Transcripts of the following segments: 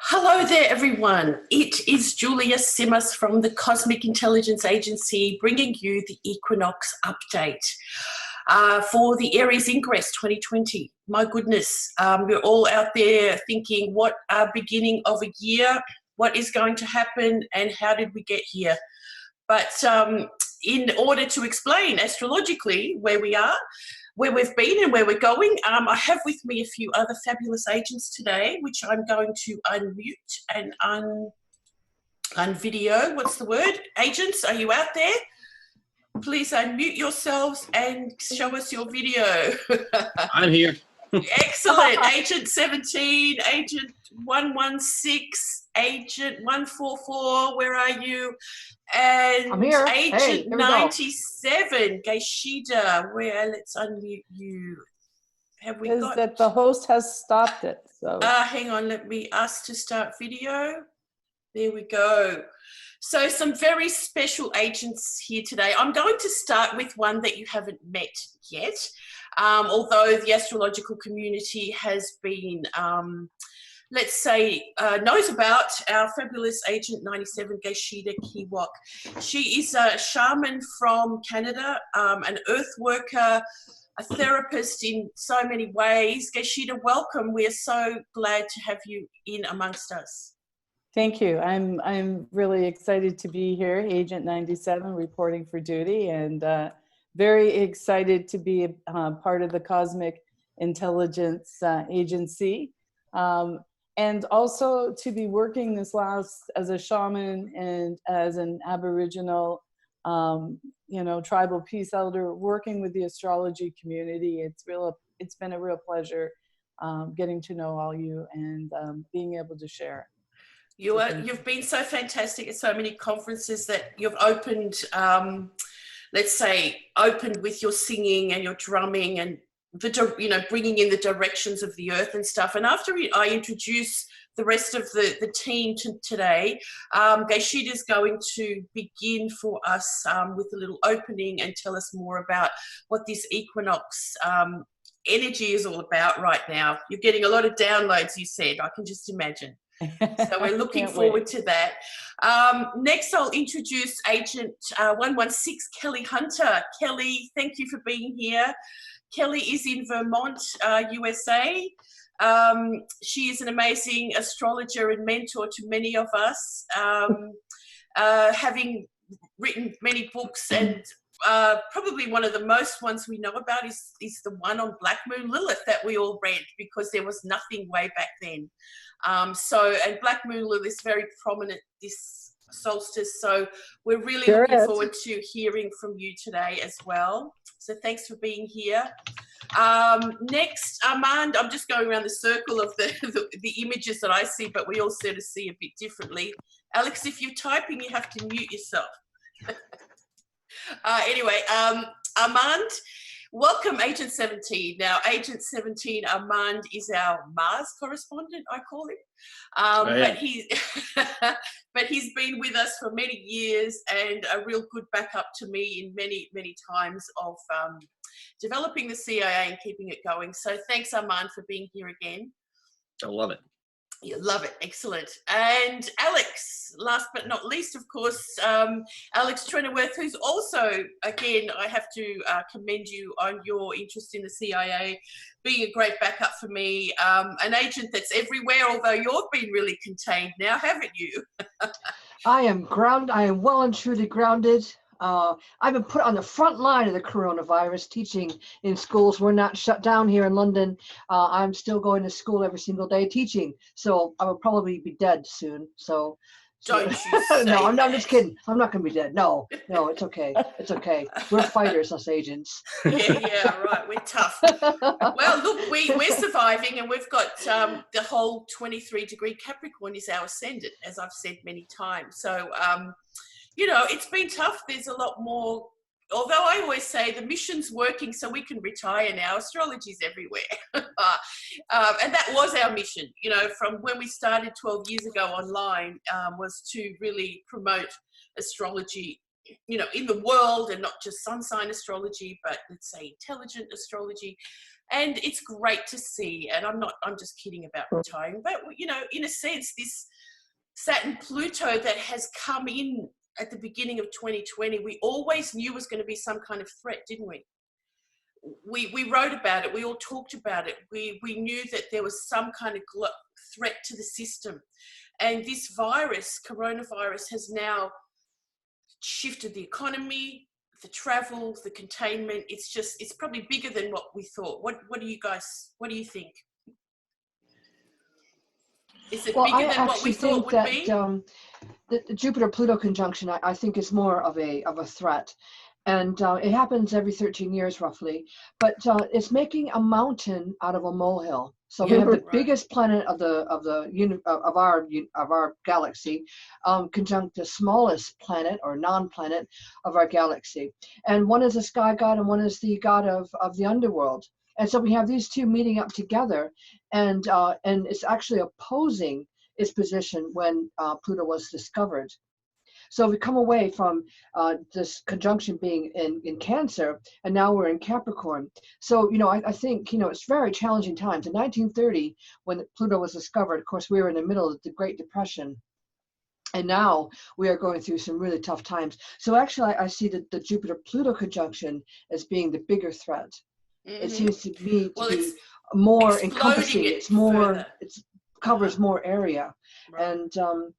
Hello there, everyone. It is Julia Simas from the Cosmic Intelligence Agency bringing you the Equinox update for the Aries Ingress 2020. My goodness, we're all out there thinking what a beginning of a year, what is going to happen and how did we get here? But in order to explain astrologically where we are, where we've been and where we're going, I have with me a few other fabulous agents today, which I'm going to unmute and unvideo. What's the word? Agents, are you out there? Please unmute yourselves and show us your video. I'm here. Excellent. Agent 17, Agent 116, Agent 144, where are you? And I'm here. Agent 97, Gaisheda, where, let's unmute you. Have we got that the host has stopped it. So hang on, let me ask to start video. There we go. So some very special agents here today. I'm going to start with one that you haven't met yet, although the astrological community has been let's say, knows about our fabulous Agent 97, Gaisheda Kheawok. She is a shaman from Canada, an earth worker, a therapist in so many ways. Gaisheda, welcome. We are so glad to have you in amongst us. thank you. I'm really excited to be here, Agent 97, reporting for duty, and very excited to be part of the Cosmic Intelligence Agency. And also to be working this last as a shaman and as an Aboriginal, tribal peace elder, working with the astrology community. It's been a real pleasure getting to know all you and being able to share. You've been so fantastic at so many conferences that you've opened, let's say, opened with your singing and your drumming and bringing in the directions of the earth and stuff. And after I introduce the rest of the team today, Gaisheda is going to begin for us with a little opening and tell us more about what this equinox energy is all about right now. You're getting a lot of downloads, you said. I can just imagine. So we're looking forward to that. Next, I'll introduce Agent 116, Kelley Hunter. Kelley, thank you for being here. Kelley is in Vermont, USA. She is an amazing astrologer and mentor to many of us, having written many books, and probably one of the most ones we know about is the one on Black Moon Lilith that we all read because there was nothing way back then. And Black Moon Lilith is very prominent this solstice, so we're really looking forward to hearing from you today as well. So thanks for being here. Next, Armand, I'm just going around the circle of the images that I see, but we all sort of see a bit differently. Alex, if you're typing, you have to mute yourself. Anyway, Armand, welcome, Agent 17. Now, Agent 17, Armand is our Mars correspondent, I call him. But he's been with us for many years and a real good backup to me in many, many times of developing the CIA and keeping it going. So thanks, Armand, for being here again. I love it. You love it. Excellent. And Alex, last but not least, of course, Alex Trenoweth, who's also, again, I have to commend you on your interest in the CIA, being a great backup for me, an agent that's everywhere, although you've been really contained now, haven't you? I am well and truly grounded. I've been put on the front line of the coronavirus, teaching in schools. We're not shut down here in London. I'm still going to school every single day teaching. So I will probably be dead soon. So don't you say no, I'm just kidding. I'm not going to be dead. No, it's okay. It's okay. We're fighters, us agents. Yeah, right. We're tough. Well, look, we're surviving, and we've got the whole 23-degree Capricorn is our ascendant, as I've said many times. So, it's been tough. There's a lot more, although I always say the mission's working so we can retire now. Astrology's everywhere. And that was our mission, from when we started 12 years ago online, was to really promote astrology, in the world, and not just sun sign astrology, but let's say intelligent astrology. And it's great to see, and I'm just kidding about retiring, but you know, in a sense, this Saturn Pluto that has come in at the beginning of 2020, we always knew was going to be some kind of threat, didn't we? We wrote about it, we all talked about it, we knew that there was some kind of threat to the system. And this virus, coronavirus, has now shifted the economy, the travel, the containment. It's probably bigger than what we thought. What do you think? Is it bigger than what we thought would be? The Jupiter-Pluto conjunction, I think, is more of a threat. And it happens every 13 years roughly, but it's making a mountain out of a molehill. So we have the biggest planet of our galaxy conjunct the smallest planet or non-planet of our galaxy, and one is a sky god and one is the god of the underworld. And so we have these two meeting up together, and it's actually opposing its position when Pluto was discovered. So we come away from this conjunction being in Cancer, and now we're in Capricorn. So, you know, I think, you know, it's very challenging times. In 1930, when Pluto was discovered, of course, we were in the middle of the Great Depression. And now we are going through some really tough times. So actually, I see the Jupiter-Pluto conjunction as being the bigger threat. Mm-hmm. It seems to me to be more encompassing. It's more, it covers more area. Right. And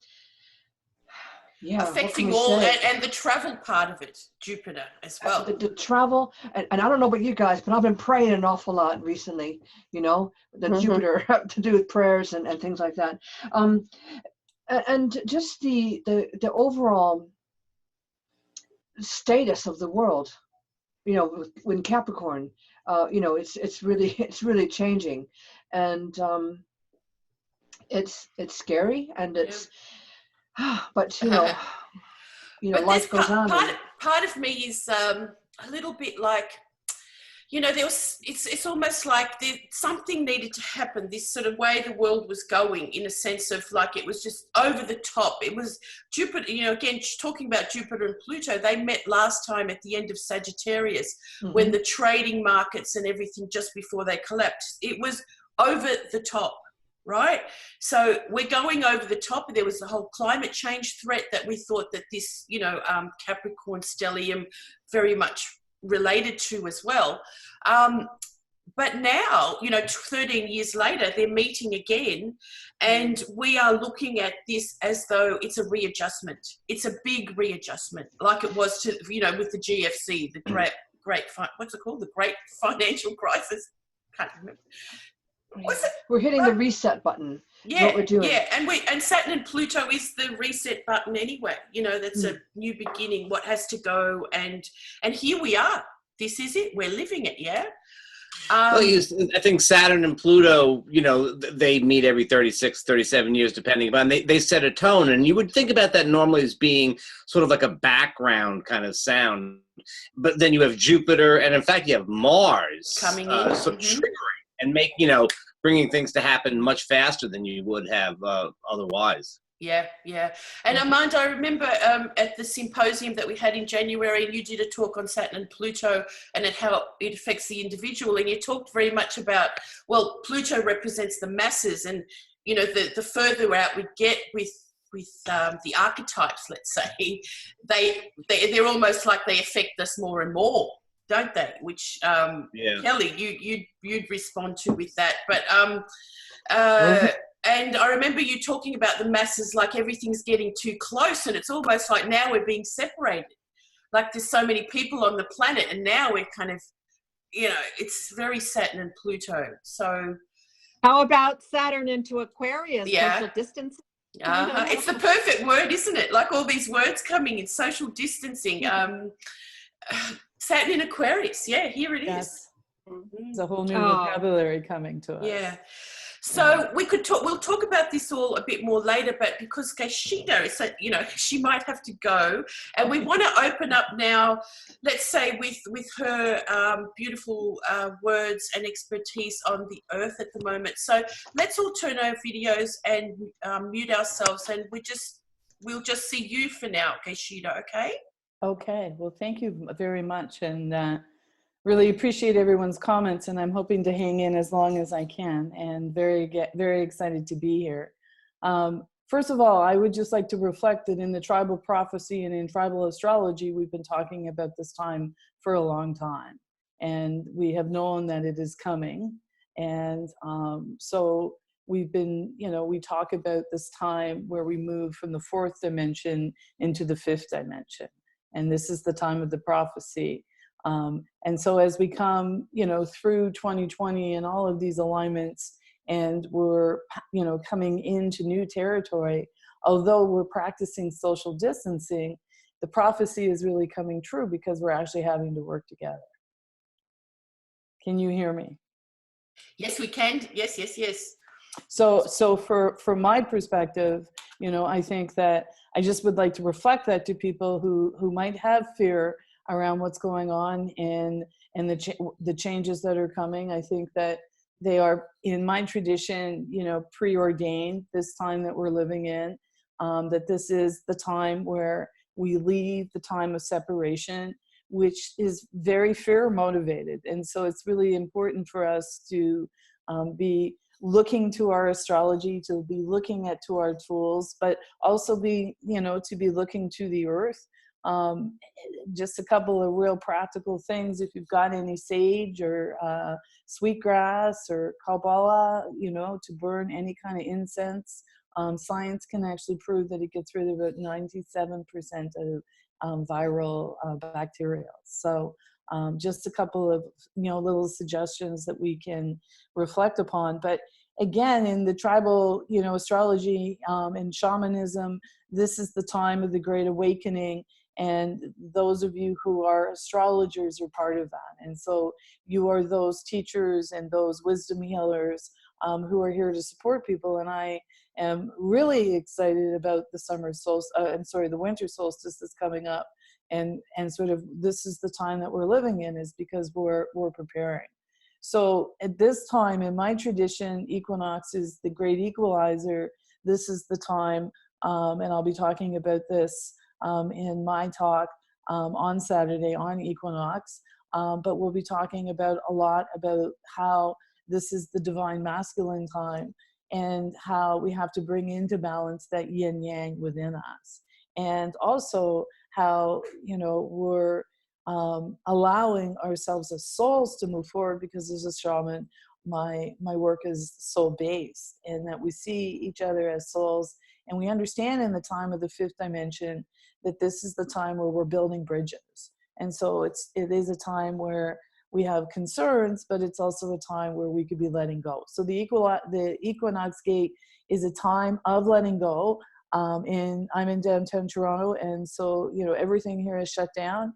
yeah, affecting all, and the travel part of it, Jupiter as well. The travel, and I don't know about you guys, but I've been praying an awful lot recently, you know, the Jupiter to do with prayers and things like that. And just the overall status of the world, you know, when Capricorn, you know, it's really changing, and it's scary, and it's. But you know, life goes on. Part of me is a little bit like, you know, it's almost like something needed to happen. This sort of way the world was going, in a sense of like it was just over the top. It was Jupiter. You know, again talking about Jupiter and Pluto, they met last time at the end of Sagittarius, when the trading markets and everything just before they collapsed. It was over the top. Right? So we're going over the top. There was the whole climate change threat that we thought that this, you know, Capricorn stellium very much related to as well. But now, you know, 13 years later, they're meeting again, and we are looking at this as though it's a readjustment. It's a big readjustment, like it was to, you know, with the GFC, the what's it called? The Great Financial Crisis. Can't remember. We're hitting the reset button. Yeah, what we're doing. Yeah, and Saturn and Pluto is the reset button anyway. You know, that's a new beginning. What has to go, and here we are. This is it. We're living it. Yeah. Well, I think Saturn and Pluto, you know, they meet every 36, 37 years, depending upon, they set a tone. And you would think about that normally as being sort of like a background kind of sound. But then you have Jupiter, and in fact, you have Mars coming in, sort of triggering and bringing things to happen much faster than you would have otherwise. Yeah. And Armand, I remember at the symposium that we had in January, you did a talk on Saturn and Pluto and how it affects the individual. And you talked very much about, well, Pluto represents the masses, and, you know, the further out we get with the archetypes, let's say, they're almost like they affect us more and more, don't they? Which Kelley, you'd respond to with that. But and I remember you talking about the masses, like everything's getting too close, and it's almost like now we're being separated. Like there's so many people on the planet, and now we're kind of, you know, it's very Saturn and Pluto. So how about Saturn into Aquarius? Social distancing. It's the perfect word, isn't it? Like all these words coming in, social distancing. Saturn in Aquarius, yeah, here it is. It's a whole new vocabulary coming to us. Yeah. So we'll talk about this all a bit more later, but because Gaisheda is, you know, she might have to go, and we want to open up now, let's say with her beautiful words and expertise on the earth at the moment. So let's all turn our videos and mute ourselves, and we'll just see you for now, Gaisheda, okay? Okay, well, thank you very much, and Really appreciate everyone's comments, and I'm hoping to hang in as long as I can, and very excited to be here. First of all, I would just like to reflect that in the tribal prophecy and in tribal astrology, we've been talking about this time for a long time, and we have known that it is coming. And so we've been, we talk about this time where we move from the fourth dimension into the fifth dimension. And this is the time of the prophecy. And so as we come, through 2020 and all of these alignments, and we're, coming into new territory, although we're practicing social distancing, the prophecy is really coming true because we're actually having to work together. Can you hear me? Yes, we can. Yes, yes, yes. So from my perspective, I think that I just would like to reflect that to people who might have fear around what's going on and the changes that are coming. I think that they are, in my tradition, preordained, this time that we're living in, that this is the time where we leave the time of separation, which is very fear motivated. And so it's really important for us to be looking to our astrology, to be looking to our tools, but also be, to be looking to the earth. Just a couple of real practical things. If you've got any sage or sweetgrass or Kabbalah, to burn any kind of incense, science can actually prove that it gets rid of about 97% of viral bacteria. So just a couple of little suggestions that we can reflect upon. But again, in the tribal astrology and shamanism, this is the time of the Great Awakening. And those of you who are astrologers are part of that. And so you are those teachers and those wisdom healers who are here to support people. And I am really excited about the winter solstice that's coming up. And sort of this is the time that we're living in, is because we're preparing. So at this time, in my tradition, equinox is the great equalizer. This is the time, and I'll be talking about this in my talk on Saturday on equinox, but we'll be talking about a lot about how this is the divine masculine time and how we have to bring into balance that yin yang within us, and also how we're allowing ourselves as souls to move forward, because as a shaman, my work is soul based, and that we see each other as souls, and we understand in the time of the fifth dimension that this is the time where we're building bridges. And so it is a time where we have concerns, but it's also a time where we could be letting go. So the equinox gate is a time of letting go. I'm in downtown Toronto, and so everything here is shut down.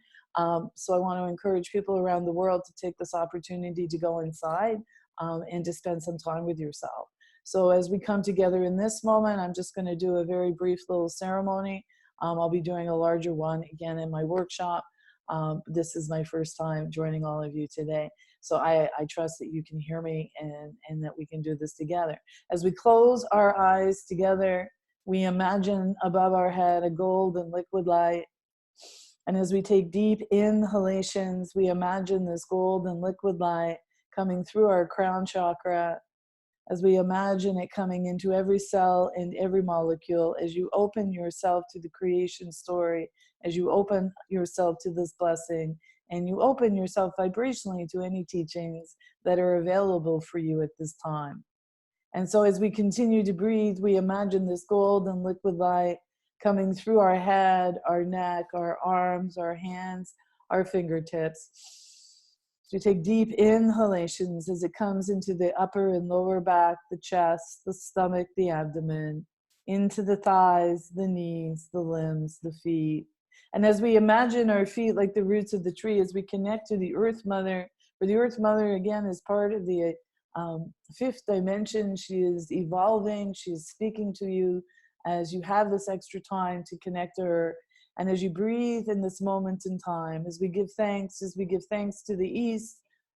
So I want to encourage people around the world to take this opportunity to go inside and to spend some time with yourself. So as we come together in this moment, I'm just going to do a very brief little ceremony. I'll be doing a larger one again in my workshop. This is my first time joining all of you today. So I trust that you can hear me and that we can do this together. As we close our eyes together, we imagine above our head a gold and liquid light. And as we take deep inhalations, we imagine this gold and liquid light coming through our crown chakra, as we imagine it coming into every cell and every molecule, as you open yourself to the creation story, as you open yourself to this blessing, and you open yourself vibrationally to any teachings that are available for you at this time. And so as we continue to breathe, we imagine this gold and liquid light coming through our head, our neck, our arms, our hands, our fingertips. So you take deep inhalations as it comes into the upper and lower back, the chest, the stomach, the abdomen, into the thighs, the knees, the limbs, the feet. And as we imagine our feet like the roots of the tree, as we connect to the Earth Mother, for the Earth Mother, again, is part of the fifth dimension. She is evolving. She's speaking to you as you have this extra time to connect to her. And as you breathe in this moment in time, as we give thanks to the east,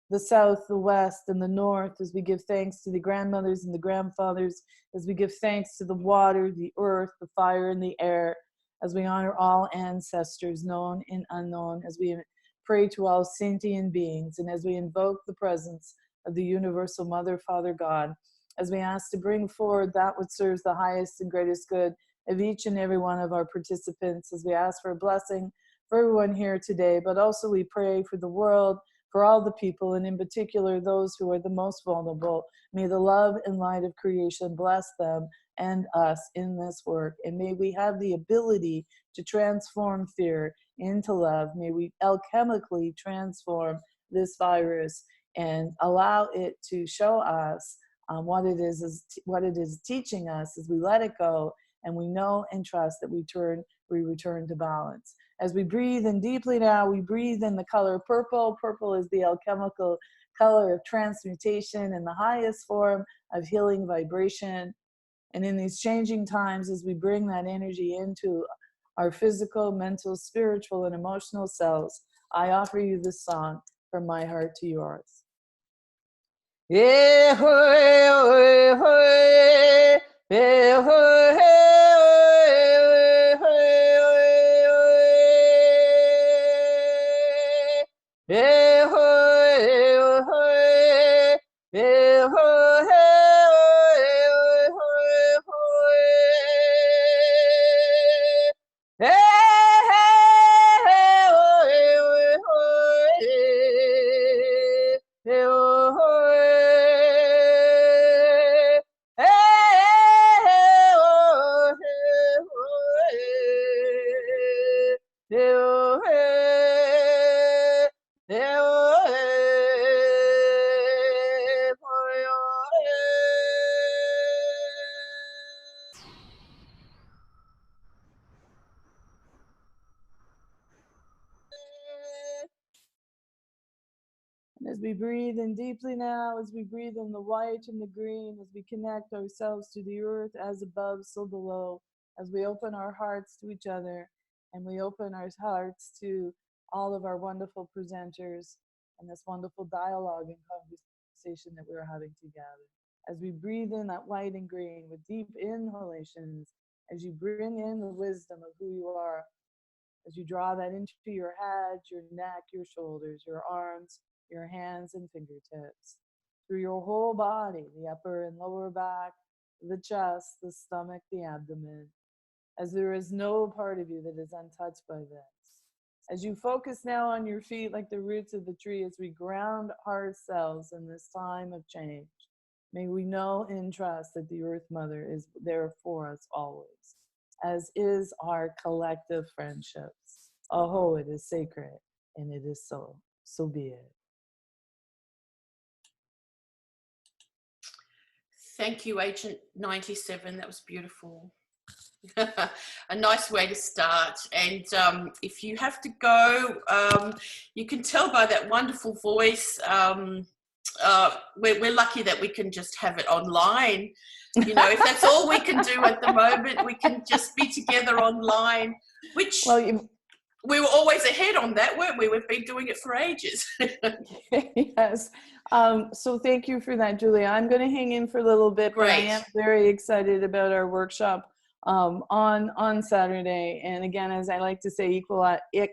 the south, the west, and the north, as we give thanks to the grandmothers and the grandfathers, as we give thanks to the water, the earth, the fire, and the air, as we honor all ancestors, known and unknown, as we pray to all sentient beings, and as we invoke the presence of the universal Mother, Father, God, as we ask to bring forward that which serves the highest and greatest good of each and every one of our participants, as we ask for a blessing for everyone here today, but also we pray for the world, for all the people, and in particular those who are the most vulnerable. May the love and light of creation bless them and us in this work. And may we have the ability to transform fear into love. May we alchemically transform this virus and allow it to show us what it is teaching us as we let it go, and we know and trust that we return to balance. As we breathe in deeply now, we breathe in the color purple. Purple is the alchemical color of transmutation and the highest form of healing vibration. And in these changing times, as we bring that energy into our physical, mental, spiritual, and emotional selves, I offer you this song, From My Heart to Yours. Yeah, As we breathe in deeply now, as we breathe in the white and the green, as we connect ourselves to the earth as above, so below, as we open our hearts to each other, and we open our hearts to all of our wonderful presenters and this wonderful dialogue and conversation that we're having together. As we breathe in that white and green with deep inhalations, as you bring in the wisdom of who you are, as you draw that into your head, your neck, your shoulders, your arms, your hands and fingertips, through your whole body, the upper and lower back, the chest, the stomach, the abdomen, as there is no part of you that is untouched by this. As you focus now on your feet like the roots of the tree, as we ground ourselves in this time of change, may we know and trust that the Earth Mother is there for us always, as is our collective friendships. Oh, it is sacred, and it is so. So be it. Thank you, Agent 97. That was beautiful. A nice way to start. And if you have to go, you can tell by that wonderful voice. We're lucky that we can just have it online. You know, if that's all we can do at the moment, we can just be together online, which we were always ahead on that, weren't we? We've been doing it for ages. Yes. So thank you for that, Julia. I'm going to hang in for a little bit, Great. but I am very excited about our workshop on Saturday. And again, as I like to say,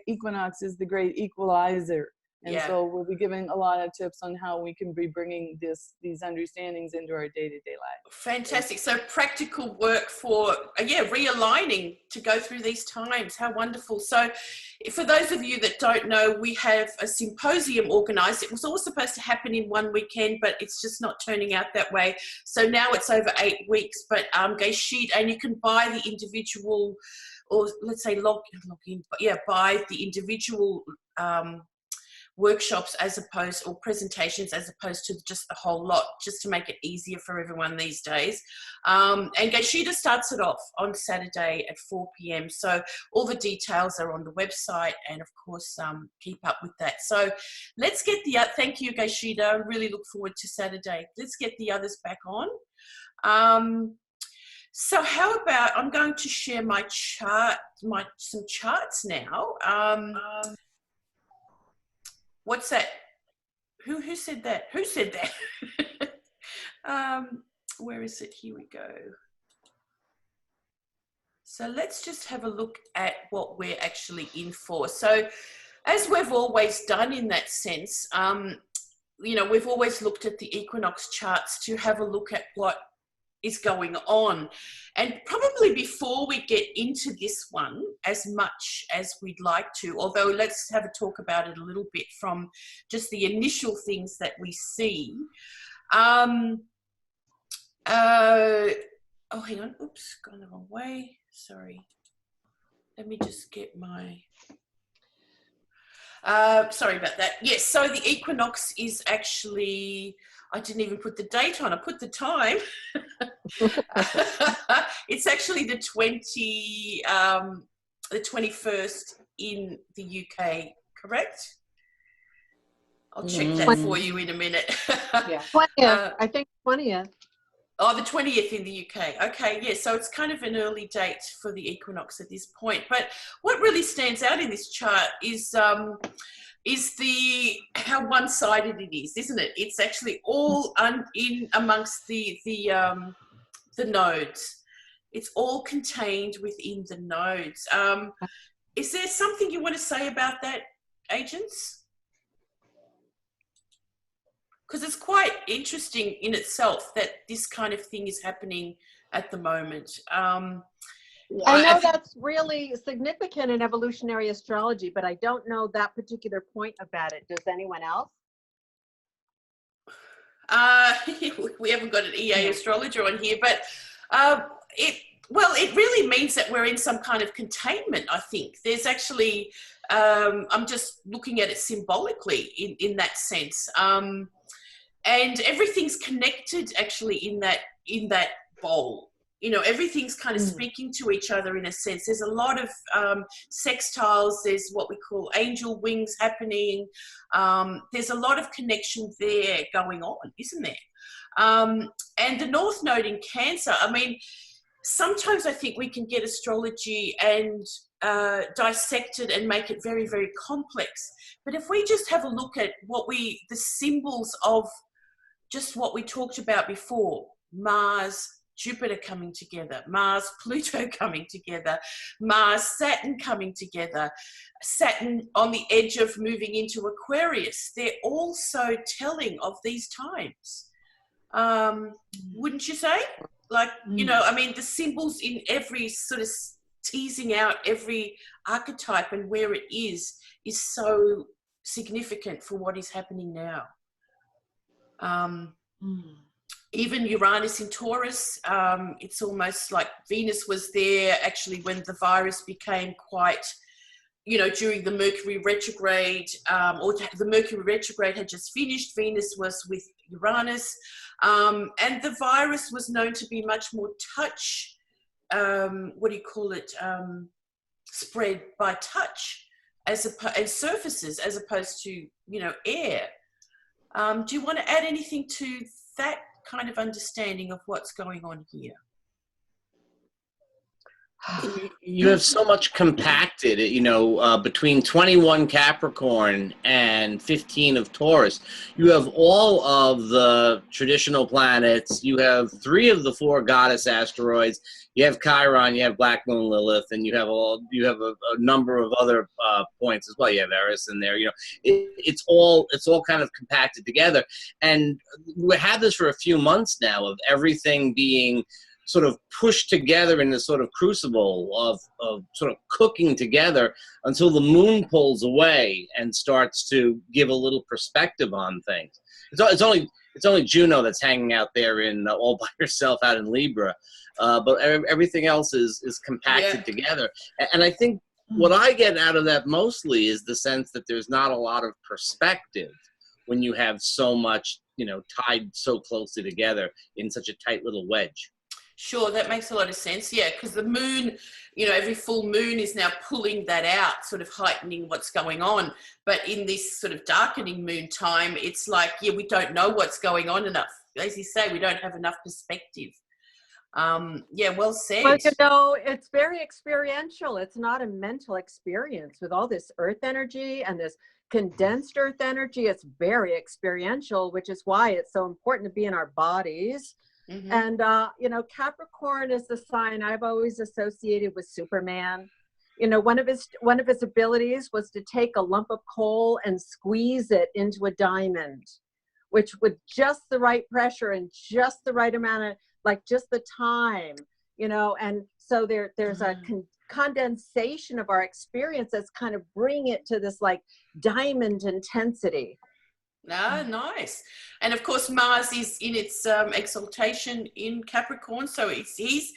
Equinox is the great equalizer. And so we'll be giving a lot of tips on how we can be bringing these understandings into our day-to-day life. Fantastic. So practical work for, realigning to go through these times. How wonderful. So for those of you that don't know, we have a symposium organized. It was all supposed to happen in one weekend, but it's just not turning out that way. So now it's over 8 weeks, but Gaisheda, and you can buy the individual, or let's say buy the individual workshops or presentations as opposed to just the whole lot, just to make it easier for everyone these days. And Gaisheda starts it off on Saturday at 4 p.m. So all the details are on the website, and of course keep up with that. So let's get thank you, Gaisheda. I really look forward to Saturday. Let's get the others back on. So how about, I'm going to share my chart, some charts now. What's that? Who said that? Who said that? Where is it? Here we go. So let's just have a look at what we're actually in for. So as we've always done in that sense, you know, we've always looked at the equinox charts to have a look at what is going on. And probably before we get into this one as much as we'd like to, although let's have a talk about it a little bit from just the initial things that we see. Oh, hang on. Oops, gone the wrong way. Sorry. Let me just get my... sorry about that. Yes, so the equinox is actually... I didn't even put the date on. I put the time. It's actually the 21st in the UK, correct? I'll check that for you in a minute. Yeah, 20th. I think 20th. Oh, the 20th in the UK. Okay, yeah, so it's kind of an early date for the equinox at this point. But what really stands out in this chart is how one-sided it is, isn't it? It's actually all in amongst the nodes. It's all contained within the nodes. Is there something you want to say about that, agents? Because it's quite interesting in itself that this kind of thing is happening at the moment. I know that's really significant in evolutionary astrology, but I don't know that particular point about it. Does anyone else? We haven't got an EA astrologer on here, but it really means that we're in some kind of containment, I think. There's actually, I'm just looking at it symbolically in that sense. And everything's connected actually in that bowl. You know, everything's kind of speaking to each other in a sense. There's a lot of sextiles. There's what we call angel wings happening. There's a lot of connection there going on, isn't there? And the North Node in Cancer, I mean, sometimes I think we can get astrology and dissect it and make it very, very complex. But if we just have a look at the symbols of just what we talked about before, Mars, Jupiter coming together, Mars, Pluto coming together, Mars, Saturn coming together, Saturn on the edge of moving into Aquarius. They're all so telling of these times. Wouldn't you say? Like, you know, I mean, the symbols in every sort of teasing out every archetype and where it is so significant for what is happening now. Even Uranus in Taurus, it's almost like Venus was there actually when the virus became quite, you know, during the Mercury retrograde, or the Mercury retrograde had just finished. Venus was with Uranus, and the virus was known to be much more touch, spread by touch and surfaces as opposed to, you know, air. Do you want to add anything to that kind of understanding of what's going on here? You have so much compacted, you know, between 21 Capricorn and 15 of Taurus. You have all of the traditional planets. You have 3 of the 4 goddess asteroids. You have Chiron, you have Black Moon Lilith, and you have a number of other points as well. You have Aries in there. You know, it's all kind of compacted together. And we had this for a few months now of everything being sort of pushed together in this sort of crucible of sort of cooking together until the moon pulls away and starts to give a little perspective on things. It's only Juno that's hanging out there in all by herself out in Libra, but everything else is compacted together. And I think what I get out of that mostly is the sense that there's not a lot of perspective when you have so much, you know, tied so closely together in such a tight little wedge. Sure, that makes a lot of sense. Yeah, because the moon, you know, every full moon is now pulling that out, sort of heightening what's going on. But in this sort of darkening moon time, it's like, yeah, we don't know what's going on enough. As you say, we don't have enough perspective. Yeah, well said. Well, you know, it's very experiential. It's not a mental experience with all this earth energy and this condensed earth energy. It's very experiential, which is why it's so important to be in our bodies. Mm-hmm. And, you know, Capricorn is the sign I've always associated with Superman. You know, one of his abilities was to take a lump of coal and squeeze it into a diamond, which with just the right pressure and just the right amount of, like, just the time, you know, and so there's a condensation of our experiences, kind of bring it to this like diamond intensity. Ah, nice. And of course, Mars is in its exaltation in Capricorn, so he's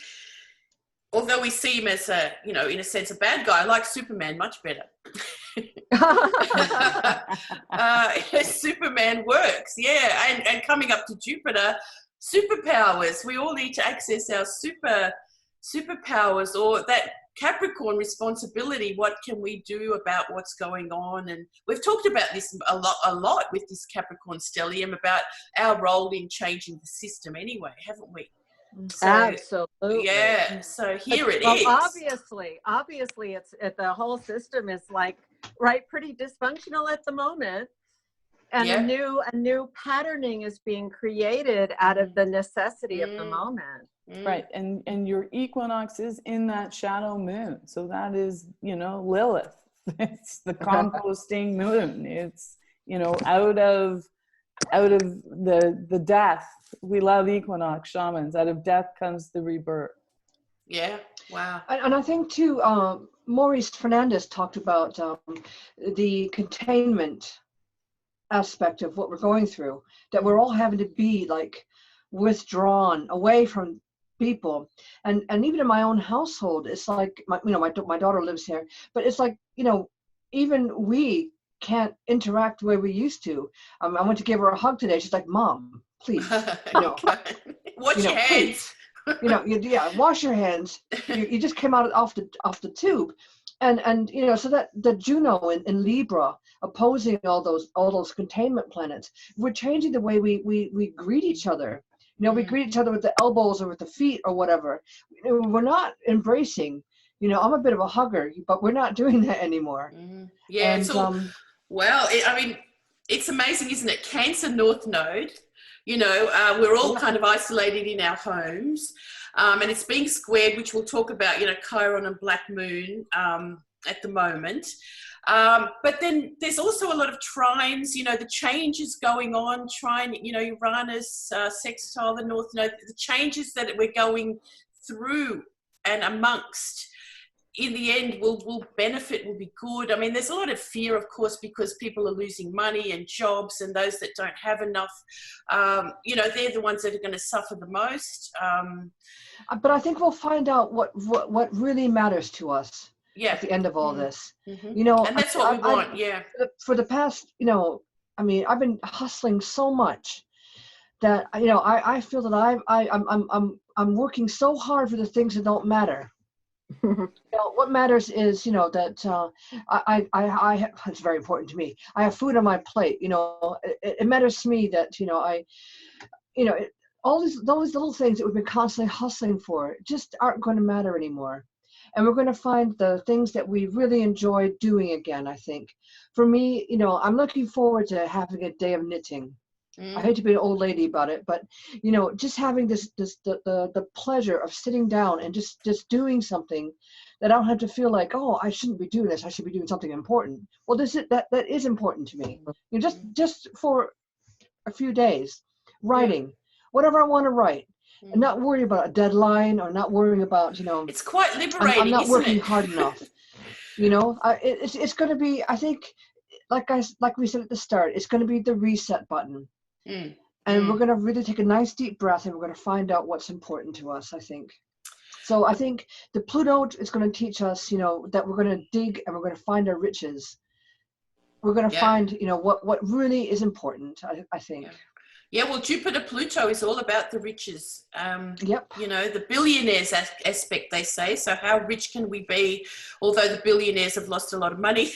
although we see him as a, you know, in a sense, a bad guy, I like Superman much better. Superman works, yeah. And coming up to Jupiter, superpowers. We all need to access our superpowers, or that Capricorn responsibility. What can we do about what's going on? And we've talked about this a lot with this Capricorn stellium, about our role in changing the system anyway, haven't we? So, absolutely. Yeah. So here it well, is. Obviously, the whole system is like pretty dysfunctional at the moment, and a new patterning is being created out of the necessity of the moment. Right, and your equinox is in that shadow moon, so that is, you know, Lilith. It's the composting moon. It's, you know, out of the death. We love equinox shamans. Out of death comes the rebirth. Yeah. Wow. And I think too, Maurice Fernandez talked about the containment aspect of what we're going through, that we're all having to be like withdrawn away from people, and even in my own household, it's like my daughter lives here, but it's like, you know, even we can't interact the way we used to. I went to give her a hug today. She's like, "Mom, please, you know, wash your hands." You know, wash your hands. You just came out off the tube, and you know, so that the Juno in Libra opposing all those containment planets, we're changing the way we greet each other. You know, we greet each other with the elbows or with the feet or whatever. We're not embracing. You know, I'm a bit of a hugger, but we're not doing that anymore. Yeah. And, so, well, I mean, it's amazing, isn't it? Cancer North Node. You know, we're all kind of isolated in our homes, and it's being squared, which we'll talk about, you know, Chiron and Black Moon at the moment. But then there's also a lot of trines, you know, the changes going on, trine, you know, Uranus, sextile, the North Node, the changes that we're going through and amongst, in the end, will benefit, will be good. I mean, there's a lot of fear, of course, because people are losing money and jobs, and those that don't have enough, you know, they're the ones that are going to suffer the most. But I think we'll find out what really matters to us at the end of all this. You know, and that's what we want. For the past, you know, I mean, I've been hustling so much that, you know, I feel that I'm working so hard for the things that don't matter. You know, what matters is, you know, that I it's very important to me. I have food on my plate. You know, it matters to me that, you know, all those little things that we've been constantly hustling for just aren't going to matter anymore. And we're going to find the things that we really enjoy doing again, I think. For me, you know, I'm looking forward to having a day of knitting. I hate to be an old lady about it, but, you know, just having the pleasure of sitting down and just doing something that I don't have to feel like, oh, I shouldn't be doing this. I should be doing something important. Well, that is important to me. You know, just for a few days, writing, whatever I want to write. And not worry about a deadline, or not worrying about, you know, it's quite liberating. I'm not working it? hard enough. You know, it's going to be, I think, like we said at the start, it's going to be the reset button. And we're going to really take a nice deep breath, and we're going to find out what's important to us, I think. So I think the Pluto is going to teach us, you know, that we're going to dig and we're going to find our riches. We're going to find, you know, what really is important, I think. Yeah, well, Jupiter Pluto is all about the riches. Yep. You know, the billionaires aspect, they say. So how rich can we be? Although the billionaires have lost a lot of money.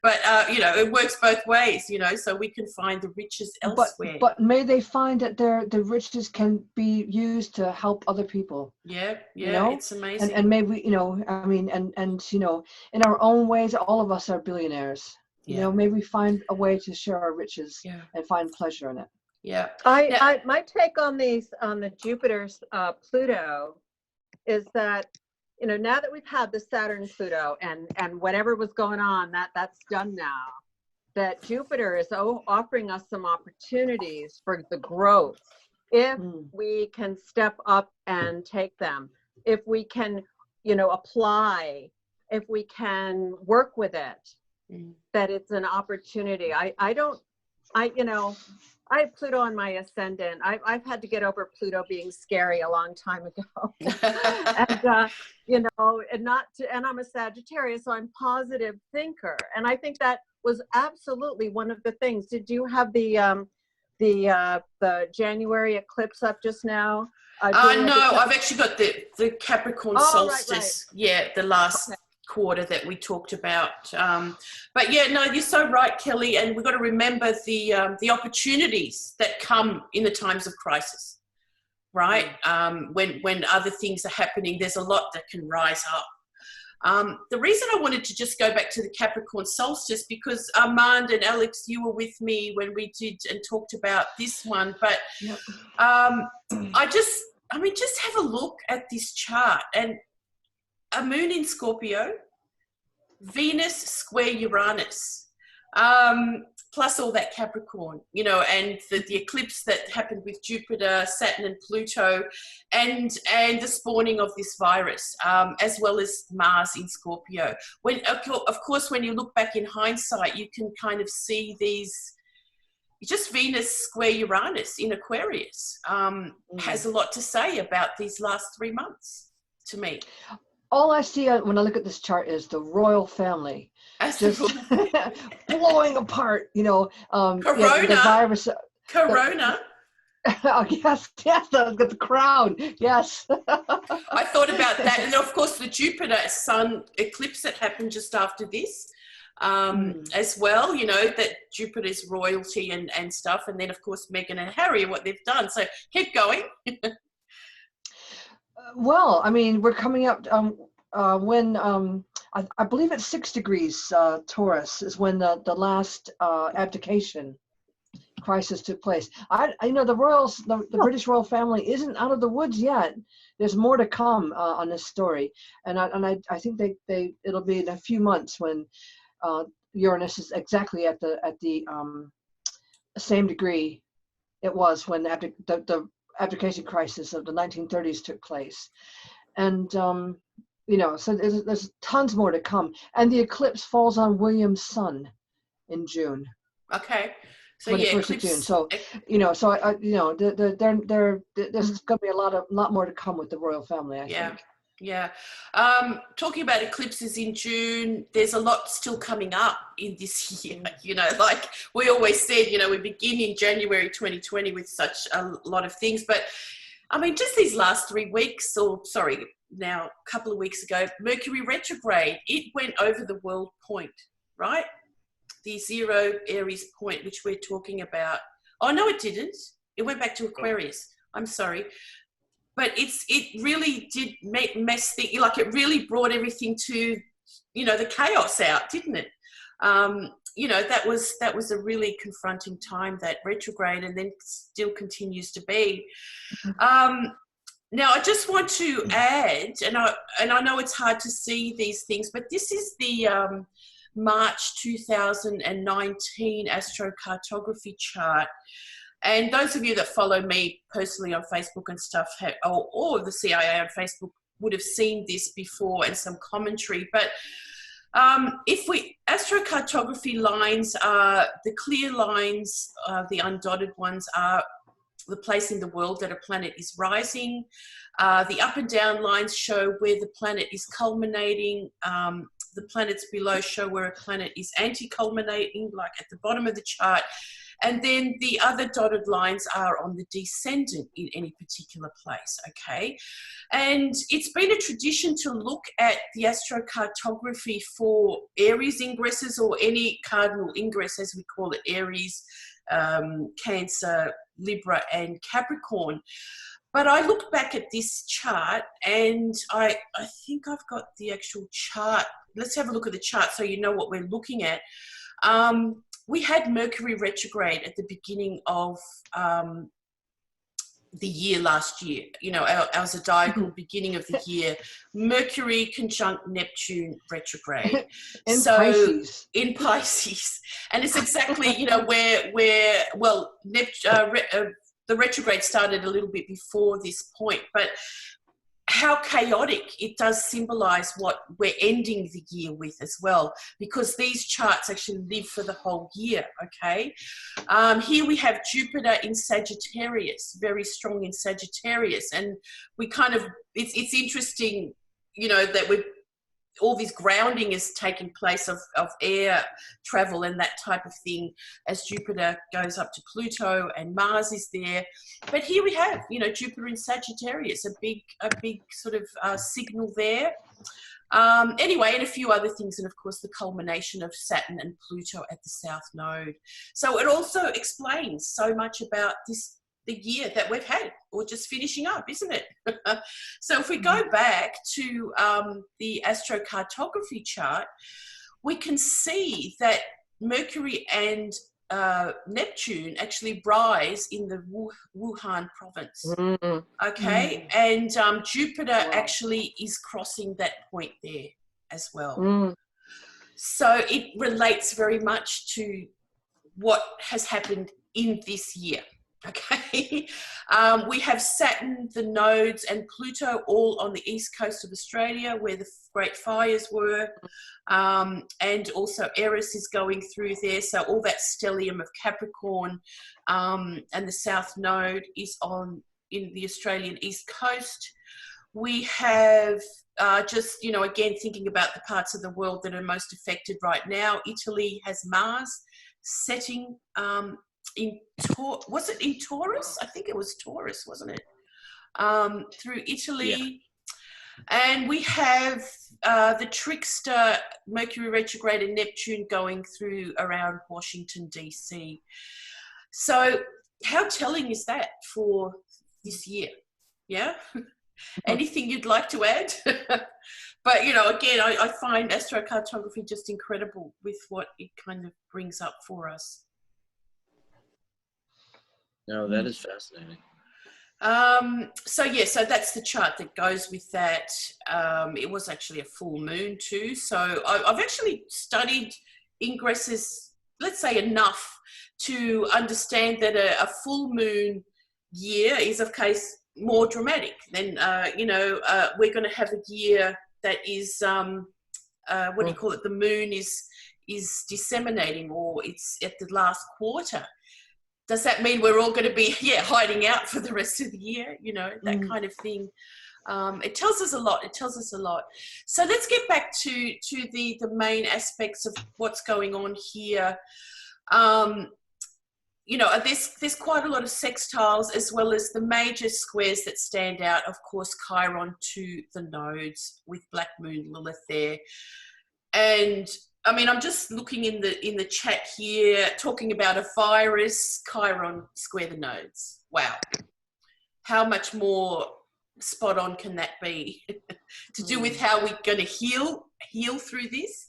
But, you know, it works both ways, you know, so we can find the riches elsewhere. But may they find that the riches can be used to help other people. Yeah, you know? It's amazing. And maybe, you know, I mean, and you know, in our own ways, all of us are billionaires. You know, maybe we find a way to share our riches and find pleasure in it. Yeah. My take on the Jupiter's Pluto is that you know, now that we've had the Saturn Pluto and whatever was going on, that's done now, that Jupiter is offering us some opportunities for the growth if we can step up and take them, if we can, you know, apply, if we can work with it, that it's an opportunity. You know, I have Pluto on my ascendant. I've had to get over Pluto being scary a long time ago. And, you know, and I'm a Sagittarius, so I'm a positive thinker. And I think that was absolutely one of the things. Did you have the January eclipse up just now? No, I've actually got the Capricorn solstice. Right. Yeah, the last quarter that we talked about. But yeah, no, you're so right, Kelley. And we've got to remember the opportunities that come in the times of crisis, right? When other things are happening, there's a lot that can rise up. The reason I wanted to just go back to the Capricorn solstice, because Armand and Alex, you were with me when we did and talked about this one, but just have a look at this chart, and a moon in Scorpio, Venus square Uranus, plus all that Capricorn, you know, and the eclipse that happened with Jupiter, Saturn and Pluto, and the spawning of this virus, as well as Mars in Scorpio. When, of course, when you look back in hindsight, you can kind of see these, just Venus square Uranus in Aquarius has a lot to say about these last 3 months to me. All I see when I look at this chart is the royal family just blowing apart, you know. Corona. The virus. Corona. Yes, I've got the crown. Yes. I thought about that. And of course, the Jupiter Sun eclipse that happened just after this as well, you know, that Jupiter's royalty and stuff. And then, of course, Meghan and Harry, what they've done. So keep going. Well, I mean, we're coming up when I believe it's 6 degrees Taurus is when the last abdication crisis took place. I know the royals, the British royal family isn't out of the woods yet. There's more to come on this story, and I think it'll be in a few months when Uranus is exactly at the same degree it was when the abdication crisis of the 1930s took place. And you know, so there's tons more to come, and the eclipse falls on William's sun in June. Okay, so 21st of June. So you know, so I you know, there's going to be a lot more to come with the royal family, I think. Yeah. Talking about eclipses in June, there's a lot still coming up in this year. You know, like we always said, you know, we begin in January 2020 with such a lot of things. But I mean, just these last 3 weeks, now a couple of weeks ago, Mercury retrograde, it went over the world point, right? The 0 Aries point, which we're talking about. Oh, no, it didn't. It went back to Aquarius. I'm sorry. But it really did mess things, like it really brought everything to, you know, the chaos out, didn't it? You know, that was a really confronting time, that retrograde, and then still continues to be. Now, I just want to add, and I know it's hard to see these things, but this is the March 2019 Astro Cartography chart. And those of you that follow me personally on Facebook and stuff, or the CIA on Facebook, would have seen this before and some commentary. But astrocartography lines are the clear lines, the undotted ones are the place in the world that a planet is rising. The up and down lines show where the planet is culminating. The planets below show where a planet is anti-culminating, like at the bottom of the chart. And then the other dotted lines are on the descendant in any particular place, okay? And it's been a tradition to look at the astrocartography for Aries ingresses, or any cardinal ingress, as we call it, Aries, Cancer, Libra, and Capricorn. But I looked back at this chart, and I think I've got the actual chart. Let's have a look at the chart so you know what we're looking at. We had Mercury retrograde at the beginning of the year last year, you know, our zodiacal beginning of the year. Mercury conjunct Neptune retrograde. In Pisces. In Pisces. And it's exactly, you know, where well, the retrograde started a little bit before this point, but how chaotic it does symbolize what we're ending the year with as well, because these charts actually live for the whole year, okay? Here we have Jupiter in Sagittarius, very strong in Sagittarius, and we kind of, it's interesting, you know, that all this grounding is taking place of air travel and that type of thing as Jupiter goes up to Pluto and Mars is there. But here we have, you know, Jupiter in Sagittarius, a big sort of signal there. Anyway, and a few other things, and of course the culmination of Saturn and Pluto at the South Node. So it also explains so much about the year that we've had, or just finishing up, isn't it? So if we go back to the Astro Cartography chart, we can see that Mercury and Neptune actually rise in the Wuhan province. Okay, and Jupiter actually is crossing that point there as well. So it relates very much to what has happened in this year. Okay, we have Saturn, the nodes, and Pluto all on the east coast of Australia where the great fires were, and also Aries is going through there, so all that stellium of Capricorn, and the South Node is in the Australian east coast. We have just, you know, again thinking about the parts of the world that are most affected right now. Italy has Mars setting was it in Taurus? I think it was Taurus, wasn't it? Through Italy. Yeah. And we have the trickster Mercury retrograde and Neptune going through around Washington, D.C. So how telling is that for this year? Yeah? Anything you'd like to add? But, you know, again, I find astrocartography just incredible with what it kind of brings up for us. No, that is fascinating. So that's the chart that goes with that. It was actually a full moon too. So I've actually studied ingresses, let's say enough to understand that a full moon year is of course more dramatic than, we're going to have a year that is, what do you call it? The moon is disseminating, or it's at the last quarter. Does that mean we're all going to be, hiding out for the rest of the year? You know, that kind of thing. It tells us a lot. It tells us a lot. So let's get back to the main aspects of what's going on here. There's quite a lot of sextiles, as well as the major squares that stand out. Of course, Chiron to the nodes with Black Moon Lilith there. And I mean, I'm just looking in the chat here, talking about a virus, Chiron square the nodes. Wow. How much more spot on can that be to do with how we're going to heal through this,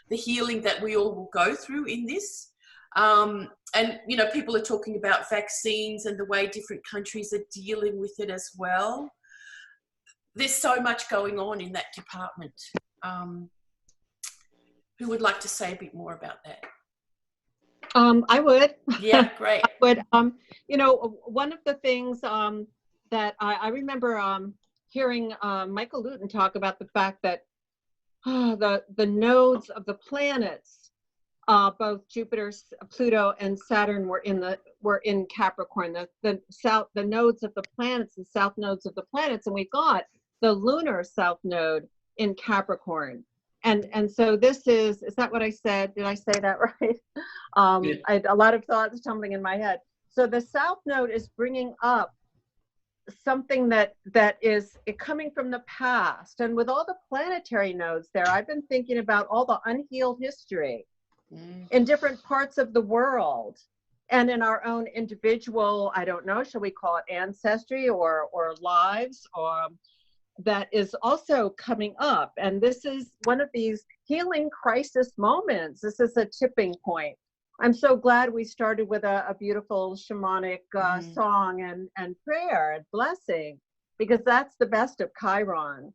the healing that we all will go through in this. And, you know, people are talking about vaccines and the way different countries are dealing with it as well. There's so much going on in that department. Who would like to say a bit more about that? I would. Yeah, great. I would. One of the things that I remember hearing Michael Luton talk about, the fact that the nodes of the planets, both Jupiter, Pluto, and Saturn were in Capricorn. The nodes of the planets, the south nodes of the planets, and we got the lunar south node in Capricorn. And so this is that what I said? Did I say that right? Yeah. I had a lot of thoughts tumbling in my head. So the South Node is bringing up something that is coming from the past. And with all the planetary nodes there, I've been thinking about all the unhealed history in different parts of the world and in our own individual, I don't know, shall we call it ancestry or lives, or that is also coming up. And this is one of these healing crisis moments. This is a tipping point I'm so glad we started with a beautiful shamanic song and prayer and blessing, because that's the best of Chiron.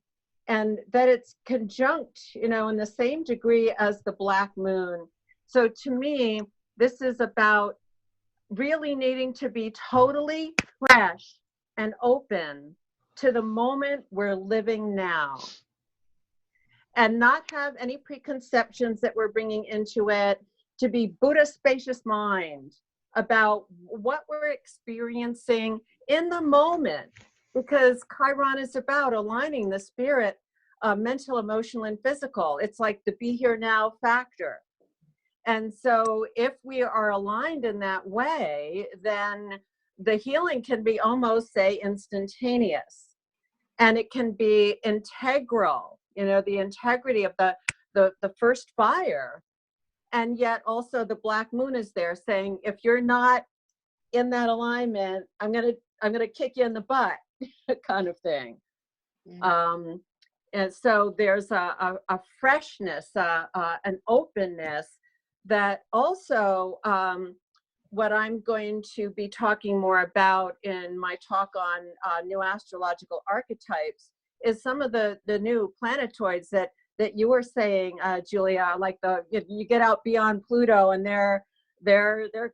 And that it's conjunct, you know, in the same degree as the Black Moon. So to me, this is about really needing to be totally fresh and open to the moment we're living now, and not have any preconceptions that we're bringing into it, to be Buddha spacious mind about what we're experiencing in the moment, because Chiron is about aligning the spirit, mental, emotional, and physical. It's like the be here now factor. And so if we are aligned in that way, then the healing can be almost, say, instantaneous. And it can be integral, you know, the integrity of the first fire. And yet also the Black Moon is there saying, if you're not in that alignment, I'm gonna kick you in the butt, kind of thing. And so there's a freshness, an openness that also, what I'm going to be talking more about in my talk on new astrological archetypes is some of the new planetoids that you were saying, Julia, like you get out beyond Pluto and they're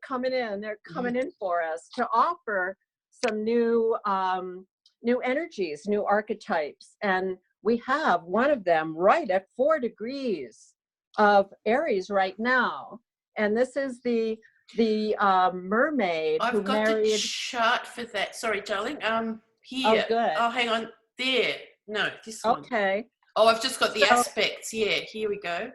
coming in, they're coming in for us to offer some new energies, new archetypes. And we have one of them right at 4 degrees of Aries right now. And this is the mermaid who I've got married... the chart for that. Sorry, darling. Oh, Here. good. Oh, hang on. There. No, this one. Okay. Oh, I've just got the aspects. Yeah, here we go.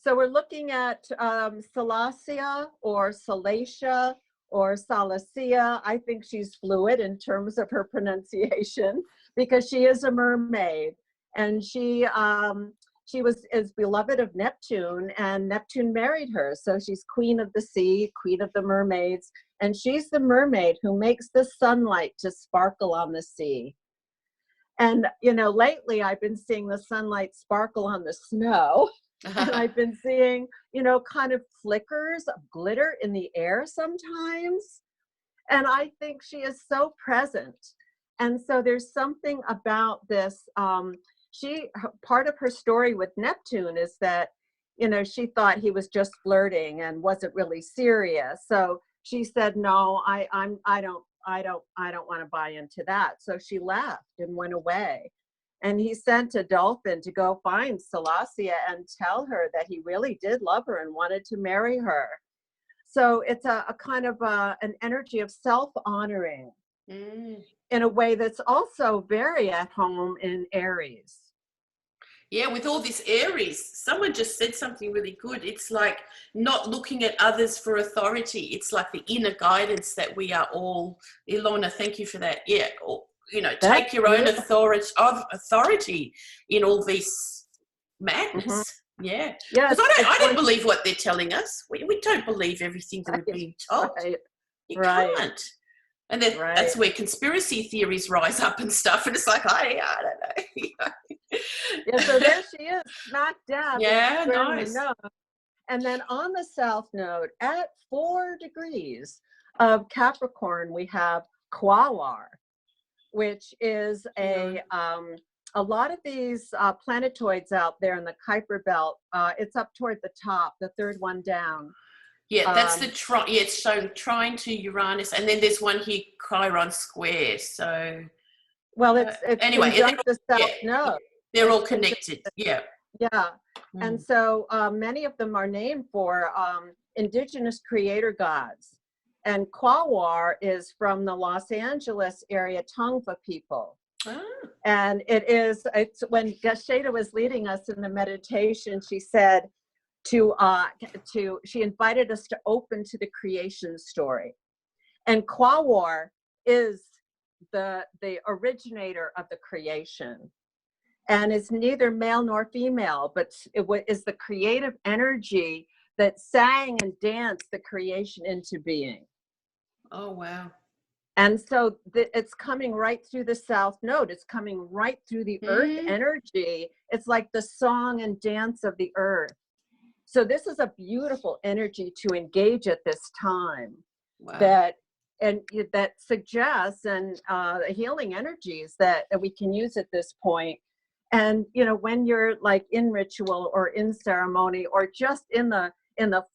So we're looking at Salacia or Salacia or Salacia. I think she's fluid in terms of her pronunciation because she is a mermaid, and she is beloved of Neptune, and Neptune married her. So she's queen of the sea, queen of the mermaids, and she's the mermaid who makes the sunlight to sparkle on the sea. And, you know, lately I've been seeing the sunlight sparkle on the snow. And I've been seeing, you know, kind of flickers of glitter in the air sometimes. And I think she is so present. And so there's something about this. Part of her story with Neptune is that, you know, she thought he was just flirting and wasn't really serious. So she said, no, I don't want to buy into that. So she left and went away. And he sent a dolphin to go find Salacia and tell her that he really did love her and wanted to marry her. So it's a kind of an energy of self-honoring in a way that's also very at home in Aries. Yeah, with all this Aries, someone just said something really good. It's like not looking at others for authority. It's like the inner guidance that we are all. Ilona, thank you for that. Yeah, you know, take your own authority in all this madness. Yeah. Because I don't believe what they're telling us. We don't believe everything that we're being told. You can't. And that's where conspiracy theories rise up and stuff. And it's like, I don't know. Yeah, so there she is, smack dab. Yeah, nice. And then on the south node, at 4 degrees of Capricorn, we have Kheawok, which is a lot of these planetoids out there in the Kuiper belt. It's up toward the top, the third one down. Yeah, that's the it's shown trine to Uranus, and then there's one here, Chiron square. So, well, it's anyway, the south node. They're all connected. Yeah. And so many of them are named for indigenous creator gods. And Kheawok is from the Los Angeles area Tongva people. And it's when Gaisheda was leading us in the meditation, she said she invited us to open to the creation story. And Kheawok is the originator of the creation. And it's neither male nor female, but it is the creative energy that sang and danced the creation into being. Oh, wow. And so it's coming right through the south node. It's coming right through the earth energy. It's like the song and dance of the earth. So this is a beautiful energy to engage at this time. Wow. That suggests and healing energies that we can use at this point. And when you're like in ritual or in ceremony or just in the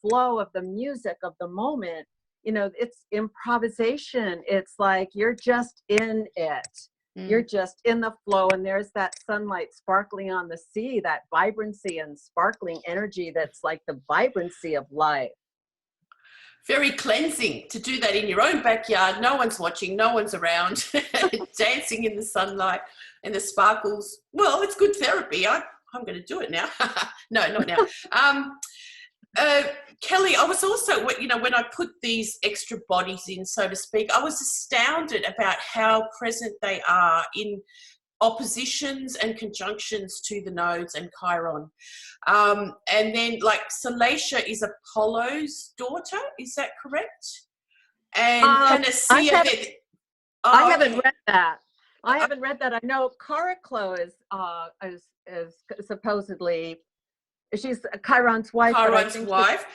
flow of the music of the moment, it's improvisation. It's like you're just in it. You're just in the flow, and there's that sunlight sparkling on the sea, that vibrancy and sparkling energy that's like the vibrancy of life. Very cleansing to do that in your own backyard. No one's watching, no one's around, dancing in the sunlight and the sparkles. Well, it's good therapy. I'm going to do it now. No, not now. Kelley, I was also, when I put these extra bodies in, so to speak, I was astounded about how present they are in oppositions and conjunctions to the nodes and Chiron. And then like Salacia is Apollo's daughter, is that correct? And Panacea, I haven't read that. I haven't read that. I know Caraclo is supposedly, she's Chiron's wife. Chiron's wife.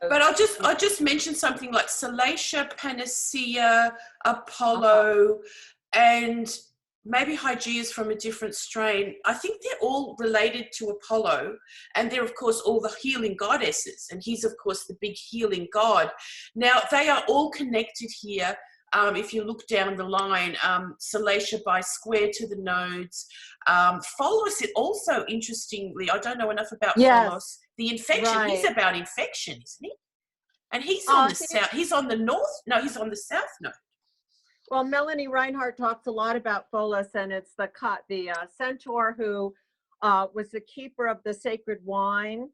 But I'll just mention something like Salacia, Panacea, Apollo, and maybe Hygeia's from a different strain. I think they're all related to Apollo, and they're of course all the healing goddesses, and he's of course the big healing god. Now they are all connected here. If you look down the line, Salacia by square to the nodes. Pholos, it also, interestingly, I don't know enough about Pholos. The infection, right. He's about infection, isn't he? And he's on the south, he's on the north, no, he's on the south node. Well, Melanie Reinhardt talks a lot about Pholos, and it's the centaur who was the keeper of the sacred wine.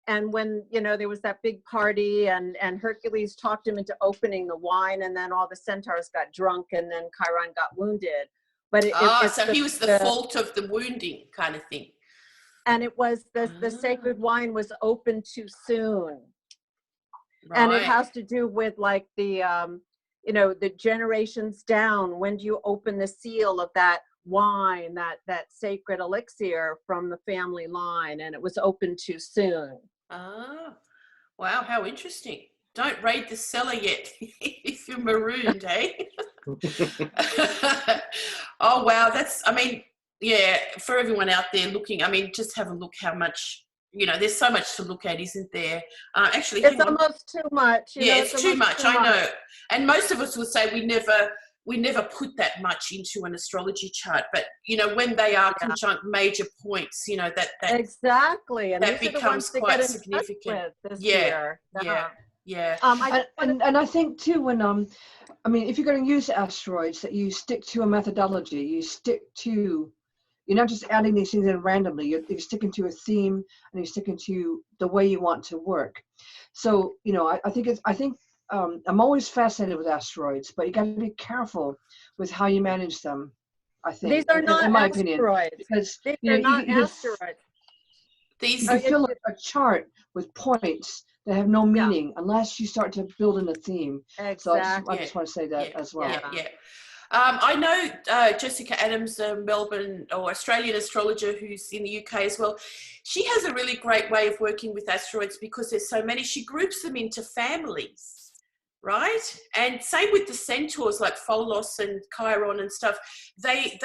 And when, there was that big party and Hercules talked him into opening the wine, and then all the centaurs got drunk, and then Chiron got wounded. But so he was the fault of the wounding kind of thing. And it was the sacred wine was opened too soon. Right. And it has to do with like the, the generations down. When do you open the seal of that wine, that sacred elixir from the family line? And it was opened too soon. Ah, wow, how interesting. Don't raid the cellar yet if you're marooned, eh? Oh, wow, for everyone out there looking, just have a look how much, there's so much to look at, isn't there? Actually, it's almost too much. It's too much, I know. And most of us will say we never put that much into an astrology chart, but when they are conjunct major points, that exactly, and that becomes quite significant. This year. Yeah. And I think too, when if you're going to use asteroids, that you stick to a methodology. You stick to, you're not just adding these things in randomly. You're sticking to a theme, and you're sticking to the way you want to work. So I think I'm always fascinated with asteroids, but you got to be careful with how you manage them. I think these are not in my asteroids. Opinion, because these are not asteroids. You can fill a chart with points that have no meaning unless you start to build in a theme. Exactly. So I just want to say that as well. Yeah. I know Jessica Adams, a Melbourne or Australian astrologer who's in the UK as well. She has a really great way of working with asteroids because there's so many. She groups them into families, right? And same with the centaurs like Pholos and Chiron and stuff. They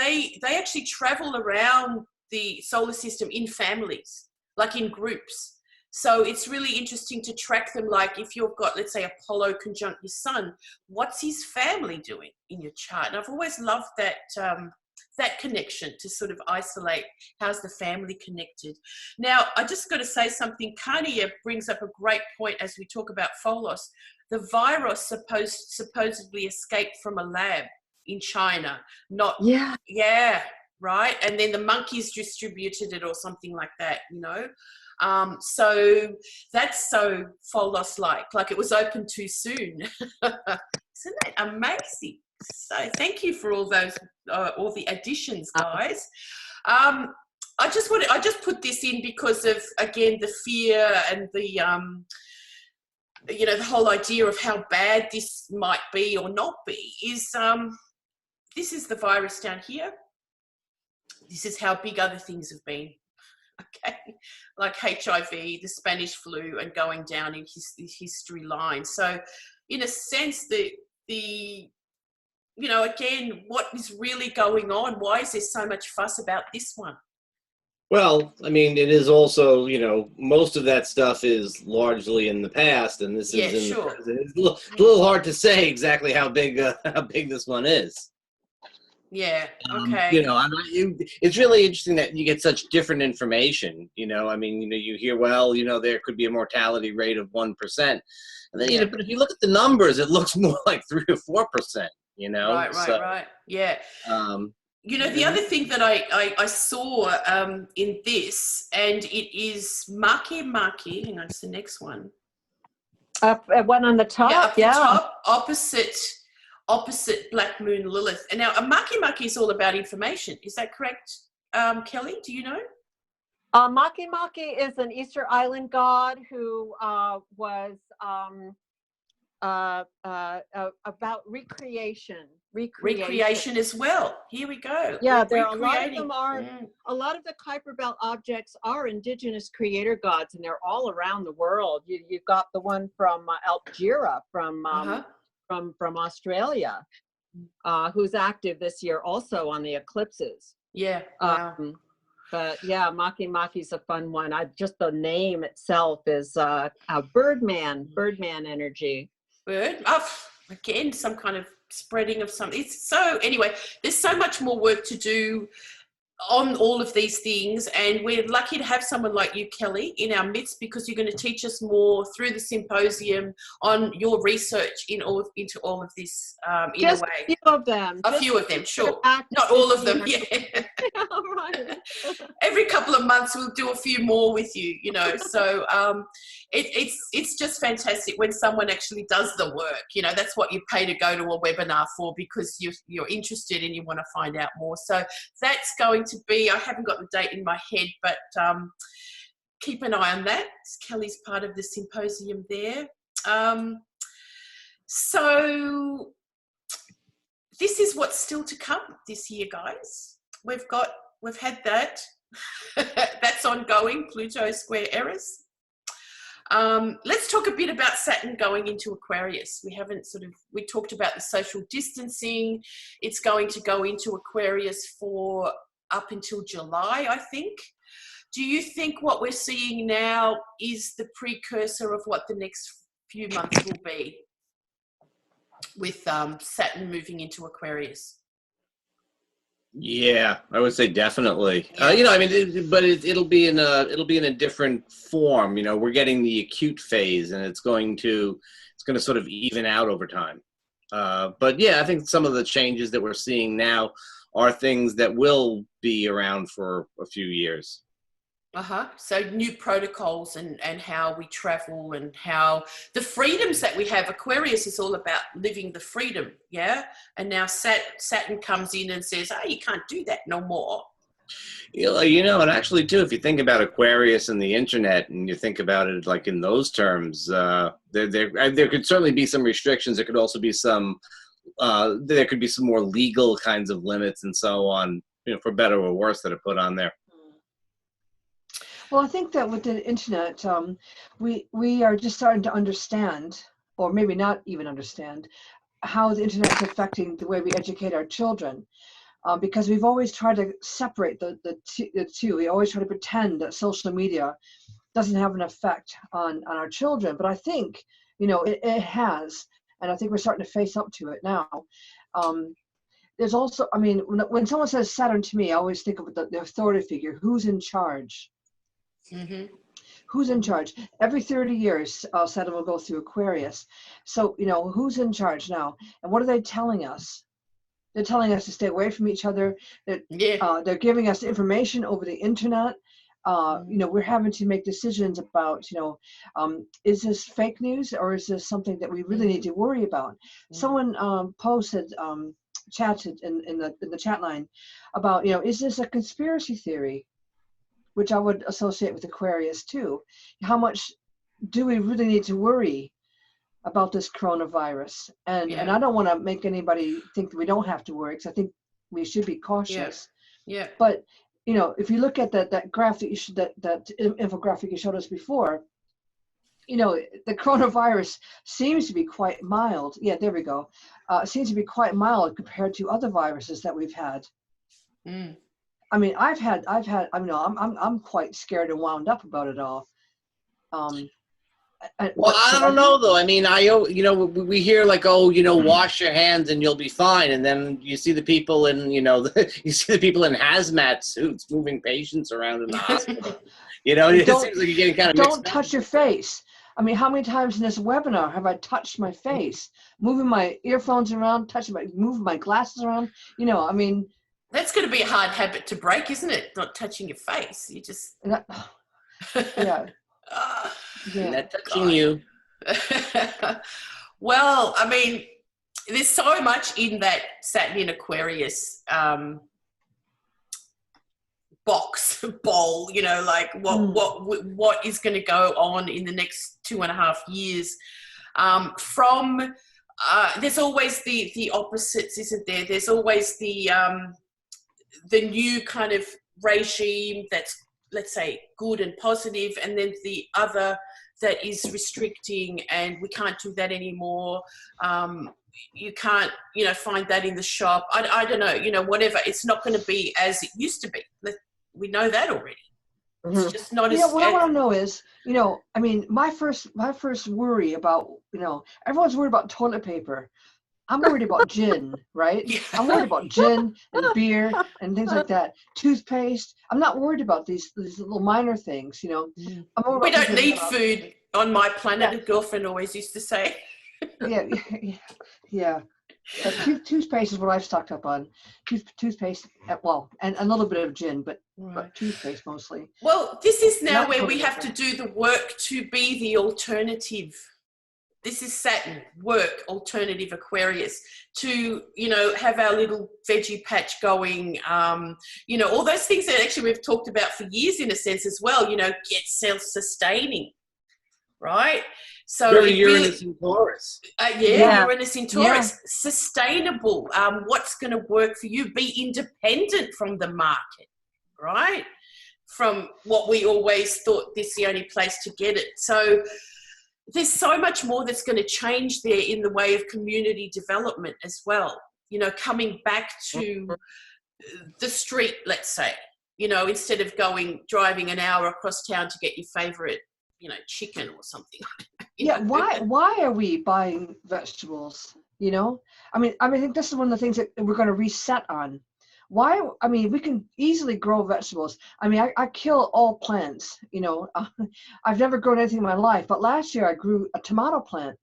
actually travel around the solar system in families, like in groups. So it's really interesting to track them. Like if you've got, let's say, Apollo conjunct your sun, what's his family doing in your chart? And I've always loved that that connection to sort of isolate how's the family connected. Now, I just got to say something. Kania brings up a great point as we talk about Pholos. The virus supposedly escaped from a lab in China. Right? And then the monkeys distributed it or something like that, So that's so Pholos-like it was open too soon. Isn't that amazing? So thank you for all those, all the additions, guys. I just put this in because of, again, the fear and the, the whole idea of how bad this might be or not be is, this is the virus down here. This is how big other things have been. okay, like HIV, the Spanish flu, and going down in his history line. So, in a sense, the you know, again, what is really going on? Why is there so much fuss about this one? Well, I mean, it is also, you know, most of that stuff is largely in the past, and this is in the present. It's a little hard to say exactly how big this one is. Yeah. Okay. You know, it's really interesting that you get such different information. You know, I mean, you know, you hear, well, you know, there could be a mortality rate of 1%, and then you know, but if you look at the numbers, it looks more like 3 or 4%. You know, right. Yeah. You know, the other thing that I saw in this, and it is Maki. Hang on, it's the next one. One on the top. Yeah, up the top, opposite Black Moon Lilith. And now a Maki is all about information. Is that correct, Kelley? Do you know? Maki is an Easter Island god who was about recreation as well. Here we go. Yeah, there are a lot of them are. A lot of the Kuiper Belt objects are indigenous creator gods, and they're all around the world. You've got the one from Algira from Australia, who's active this year also on the eclipses. Yeah. Wow. But yeah, Maki's a fun one. Just the name itself is a birdman energy. Bird. Oh, again, some kind of spreading of something. So anyway, there's so much more work to do on all of these things, and we're lucky to have someone like you, Kelley, in our midst, because you're going to teach us more through the symposium on your research into all of this in just a way. A few of them, sure. Not all of them, yeah. Right. Every couple of months we'll do a few more with you, you know. So it's just fantastic when someone actually does the work. You know, that's what you pay to go to a webinar for, because you're interested and you want to find out more. So that's going to be, I haven't got the date in my head, but keep an eye on that. Kelley's part of the symposium there. So this is what's still to come this year, guys. We've had that. That's ongoing, Pluto square Aries. Let's talk a bit about Saturn going into Aquarius. We talked about the social distancing. It's going to go into Aquarius for up until July, I think. Do you think what we're seeing now is the precursor of what the next few months will be with Saturn moving into Aquarius? Yeah, I would say definitely. You know, I mean, it'll be in a different form. You know, we're getting the acute phase, and it's going to sort of even out over time. But yeah, I think some of the changes that we're seeing now are things that will be around for a few years. So new protocols and how we travel and how the freedoms that we have. Aquarius is all about living the freedom, yeah? And now Saturn comes in and says, oh, you can't do that no more. You know, and actually too, if you think about Aquarius and the internet, and you think about it like in those terms, there could certainly be some restrictions. There could also be some more legal kinds of limits and so on, you know, for better or worse, that are put on there. Well, I think that with the internet, we are just starting to understand, or maybe not even understand, how the internet is affecting the way we educate our children. Because we've always tried to separate the two. We always try to pretend that social media doesn't have an effect on our children. But I think, you know, it has. And I think we're starting to face up to it now. There's also, I mean, when someone says Saturn to me, I always think of the authority figure. Who's in charge? Mm-hmm. Who's in charge? Every 30 years, Saturn will go through Aquarius. So, you know, who's in charge now? And what are they telling us? They're telling us to stay away from each other. They're giving us information over the internet. You know, we're having to make decisions about, you know, is this fake news or is this something that we really need to worry about? Someone chatted in the chat line about, you know, is this a conspiracy theory? Which I would associate with Aquarius too. How much do we really need to worry about this coronavirus? And I don't want to make anybody think that we don't have to worry, because I think we should be cautious. Yeah. But you know, if you look at that graph that that infographic you showed us before, you know, the coronavirus seems to be quite mild. Yeah, there we go. Seems to be quite mild compared to other viruses that we've had. Mm. I mean, I'm quite scared and wound up about it all. Well, I don't know though. I mean, you know, we hear like, oh, you know, wash your hands and you'll be fine, and then you see the people in, you know, you see the people in hazmat suits moving patients around in the hospital. You know, it seems like you're getting kind of mixed. Don't touch your face. I mean, how many times in this webinar have I touched my face, moving my earphones around, moving my glasses around? You know, I mean, that's going to be a hard habit to break, isn't it? Not touching your face. You just yeah. Not touching you. Well, I mean, there's so much in that Saturn in Aquarius bowl, you know, like what is going to go on in the next 2.5 years. There's always the opposites, isn't there? There's always the new kind of regime that's, let's say, good and positive, and then the other that is restricting, and we can't do that anymore. You can't, you know, find that in the shop. I don't know, you know, whatever. It's not going to be as it used to be. We know that already. It's just not as. Yeah, what I want to know is, you know, I mean, my first worry about, you know, everyone's worried about toilet paper. I'm worried about gin, right? Yeah. I'm worried about gin and beer and things like that. Toothpaste. I'm not worried about these little minor things, you know. We don't need food on my planet, a girlfriend always used to say. Yeah. Toothpaste is what I've stocked up on. Toothpaste, well, and a little bit of gin, but toothpaste mostly. Well, this is now where we have to do the work to be the alternative. This is Saturn, work, alternative Aquarius, to, you know, have our little veggie patch going, you know, all those things that actually we've talked about for years in a sense as well, you know, get self-sustaining, right? So Very Uranus in Taurus. Uranus in Taurus, sustainable, what's going to work for you, be independent from the market, right? From what we always thought this is the only place to get it. So there's so much more that's going to change there in the way of community development as well. You know, coming back to the street, let's say, you know, instead of driving an hour across town to get your favorite, you know, chicken or something. Yeah. Why are we buying vegetables? You know, I think this is one of the things that we're going to reset on. Why? I mean, we can easily grow vegetables. I mean, I kill all plants, you know. I've never grown anything in my life, but last year I grew a tomato plant.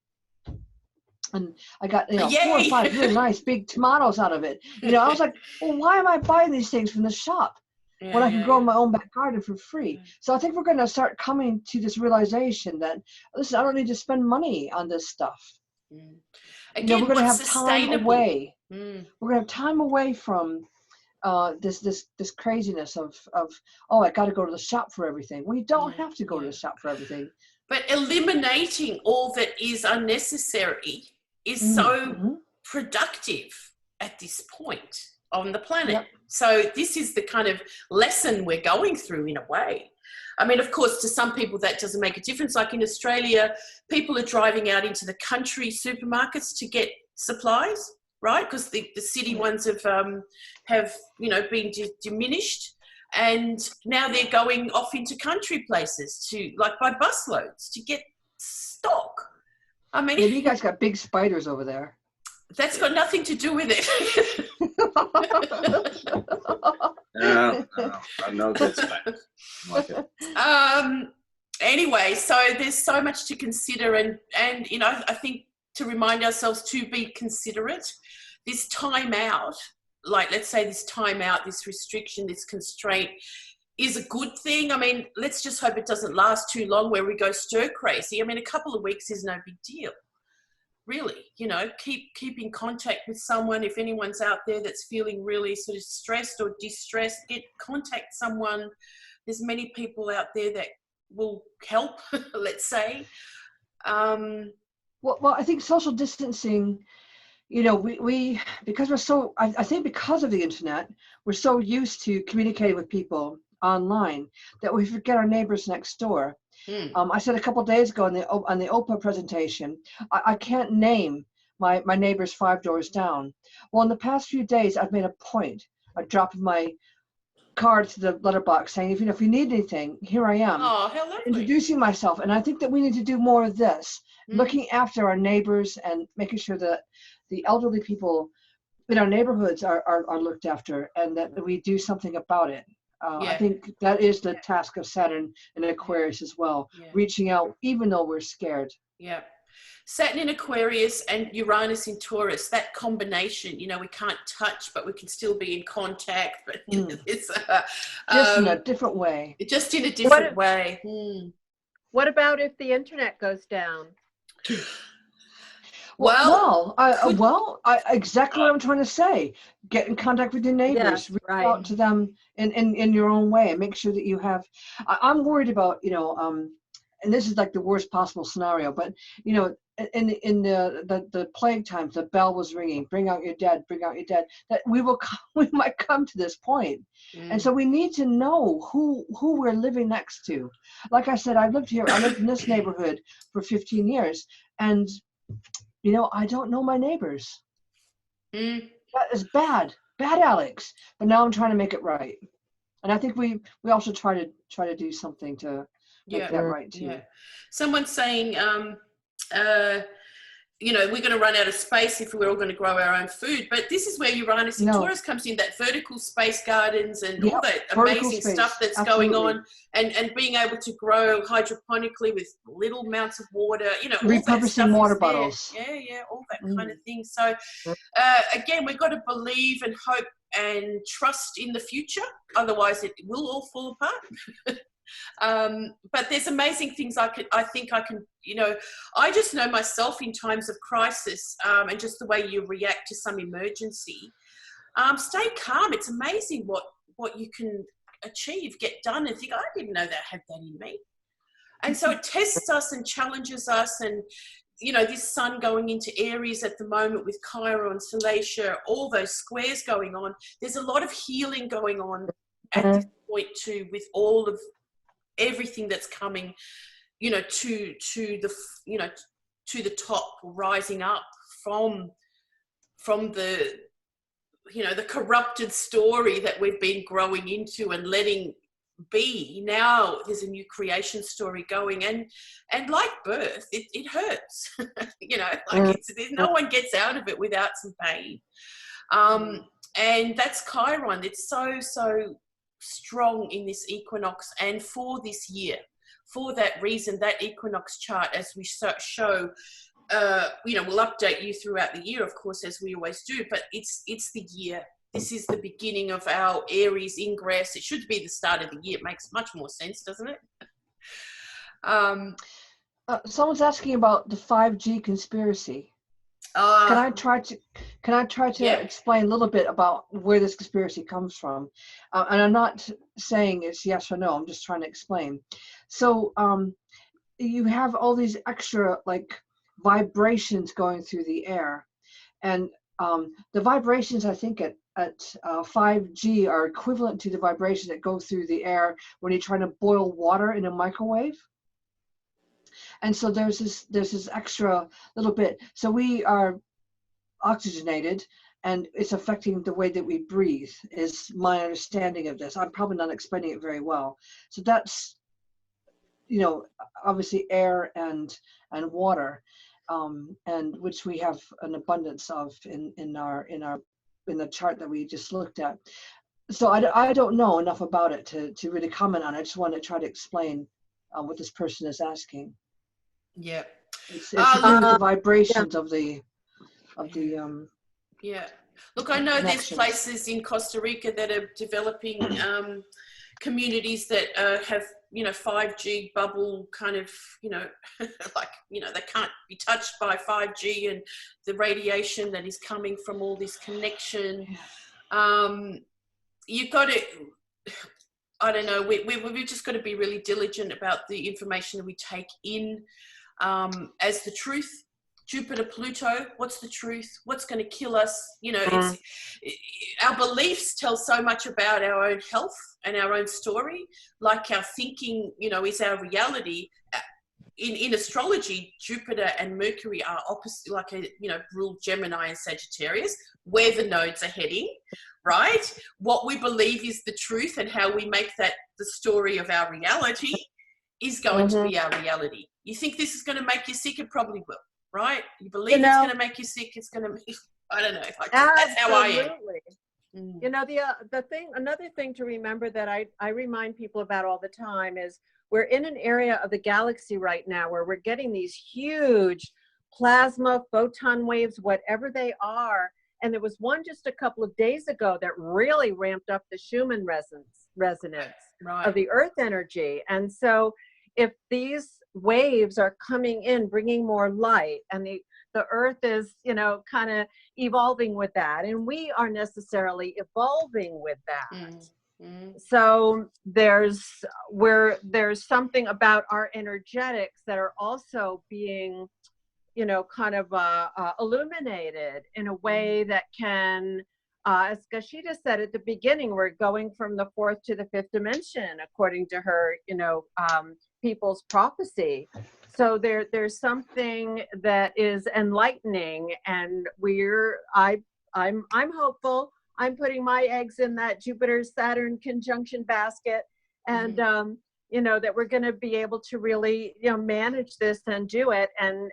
And I got, you know, 4 or 5 really nice big tomatoes out of it. You know, I was like, well, why am I buying these things from the shop when I can grow in my own back garden for free? So I think we're going to start coming to this realization that, listen, I don't need to spend money on this stuff. Again, you know, we're going to have time away. We're going to have time away from this craziness of oh, I got to go to the shop for everything. Well, you don't have to go to the shop for everything. But eliminating all that is unnecessary is so productive at this point on the planet. Yep. So this is the kind of lesson we're going through in a way. I mean, of course, to some people that doesn't make a difference. Like in Australia, people are driving out into the country supermarkets to get supplies, right? Because the city ones have you know, been diminished, and now they're going off into country places to, like, by busloads to get stock. I mean, you guys got big spiders over there. That's got nothing to do with it. No, that's fine. Anyway, so there's so much to consider, and you know, I think to remind ourselves to be considerate. This time out, like, let's say this time out, this restriction, this constraint is a good thing. I mean, let's just hope it doesn't last too long where we go stir crazy. I mean, a couple of weeks is no big deal, really. You know, keep in contact with someone. If anyone's out there that's feeling really sort of stressed or distressed, contact someone. There's many people out there that will help, let's say. Well, I think social distancing you know, we because we're so, I think because of the internet, we're so used to communicating with people online that we forget our neighbors next door. I said a couple of days ago on the Oprah presentation, I can't name my neighbors 5 doors down. Well, in the past few days, I've made a point of dropping my card to the letterbox saying, if you need anything, here I am. Oh, how lovely. Introducing myself. And I think that we need to do more of this, looking after our neighbors and making sure that the elderly people in our neighborhoods are looked after, and that we do something about it. I think that is the task of Saturn and Aquarius as well, reaching out even though we're scared. Yeah. Saturn in Aquarius and Uranus in Taurus, that combination, you know, we can't touch, but we can still be in contact. But it's just in a different way. Just in a different way. What about if the internet goes down? Exactly what I'm trying to say. Get in contact with your neighbors, reach out to them in your own way, and make sure that you have. I'm worried about, you know, and this is like the worst possible scenario, but you know, in the plague times, the bell was ringing, bring out your dead, bring out your dead. That we might come to this point, and so we need to know who we're living next to. Like I said, I lived in this neighborhood for 15 years, and you know, I don't know my neighbors. That is bad, Alex. But now I'm trying to make it right, and I think we also try to do something to make that right too. Yeah. Someone's saying, you know, we're going to run out of space if we're all going to grow our own food. But this is where Uranus and Taurus comes in, that vertical space gardens and all that amazing stuff that's going on, and being able to grow hydroponically with little amounts of water, you know, repurposing water bottles. Yeah, all that kind of thing. So again, we've got to believe and hope and trust in the future. Otherwise, it will all fall apart. But there's amazing things I think I can, you know, I just know myself in times of crisis, and just the way you react to some emergency, stay calm. It's amazing what you can achieve, get done, and think, I didn't know that I had that in me. And so it tests us and challenges us. And you know, this sun going into Aries at the moment with Chiron, Salacia, all those squares going on, there's a lot of healing going on at this point too, with all of everything that's coming, you know, to the, you know, to the top, rising up from the, you know, the corrupted story that we've been growing into and letting be. Now there's a new creation story going, and like birth, it hurts. You know, like no one gets out of it without some pain. And that's Chiron. It's so strong in this equinox and for this year. For that reason, that equinox chart, as we show, you know, we'll update you throughout the year, of course, as we always do, but it's the year. This is the beginning of our Aries ingress. It should be the start of the year. It makes much more sense, doesn't it? Someone's asking about the 5G conspiracy. Can I try to explain a little bit about where this conspiracy comes from? And I'm not saying it's yes or no. I'm just trying to explain. So you have all these extra like vibrations going through the air, and the vibrations, I think at 5G are equivalent to the vibrations that go through the air when you're trying to boil water in a microwave. And so there's this extra little bit. So we are oxygenated, and it's affecting the way that we breathe, is my understanding of this. I'm probably not explaining it very well. So that's, you know, obviously air and water, and which we have an abundance of in the chart that we just looked at. So I don't know enough about it to really comment on it. I just want to try to explain what this person is asking. Yeah, it's the vibrations of the yeah. Look, I know there's places in Costa Rica that are developing communities that have, you know, 5G bubble kind of, you know, like, you know, they can't be touched by 5G and the radiation that is coming from all this connection. You've got to, I don't know, we've just got to be really diligent about the information that we take in as the truth. Jupiter, Pluto, what's the truth? What's going to kill us? You know, our beliefs tell so much about our own health and our own story, like our thinking, you know, is our reality. In astrology, Jupiter and Mercury are opposite, like, rule Gemini and Sagittarius, where the nodes are heading, right? What we believe is the truth and how we make that the story of our reality is going to be our reality. You think this is going to make you sick? It probably will, right? You believe it's going to make you sick, it's going to make, I don't know. That's how I am. You know, another thing to remember that I remind people about all the time is we're in an area of the galaxy right now where we're getting these huge plasma, photon waves, whatever they are. And there was one just a couple of days ago that really ramped up the Schumann resonance of the Earth energy. And so if these waves are coming in, bringing more light, and the Earth is, you know, kind of evolving with that, and we are necessarily evolving with that. So there's something about our energetics that are also being, you know, kind of illuminated in a way that can, as Gaisheda said at the beginning, we're going from the fourth to the fifth dimension, according to her, you know, people's prophecy. So there's something that is enlightening, and I'm hopeful. I'm putting my eggs in that Jupiter-Saturn conjunction basket, and you know, that we're going to be able to really, you know, manage this and do it, and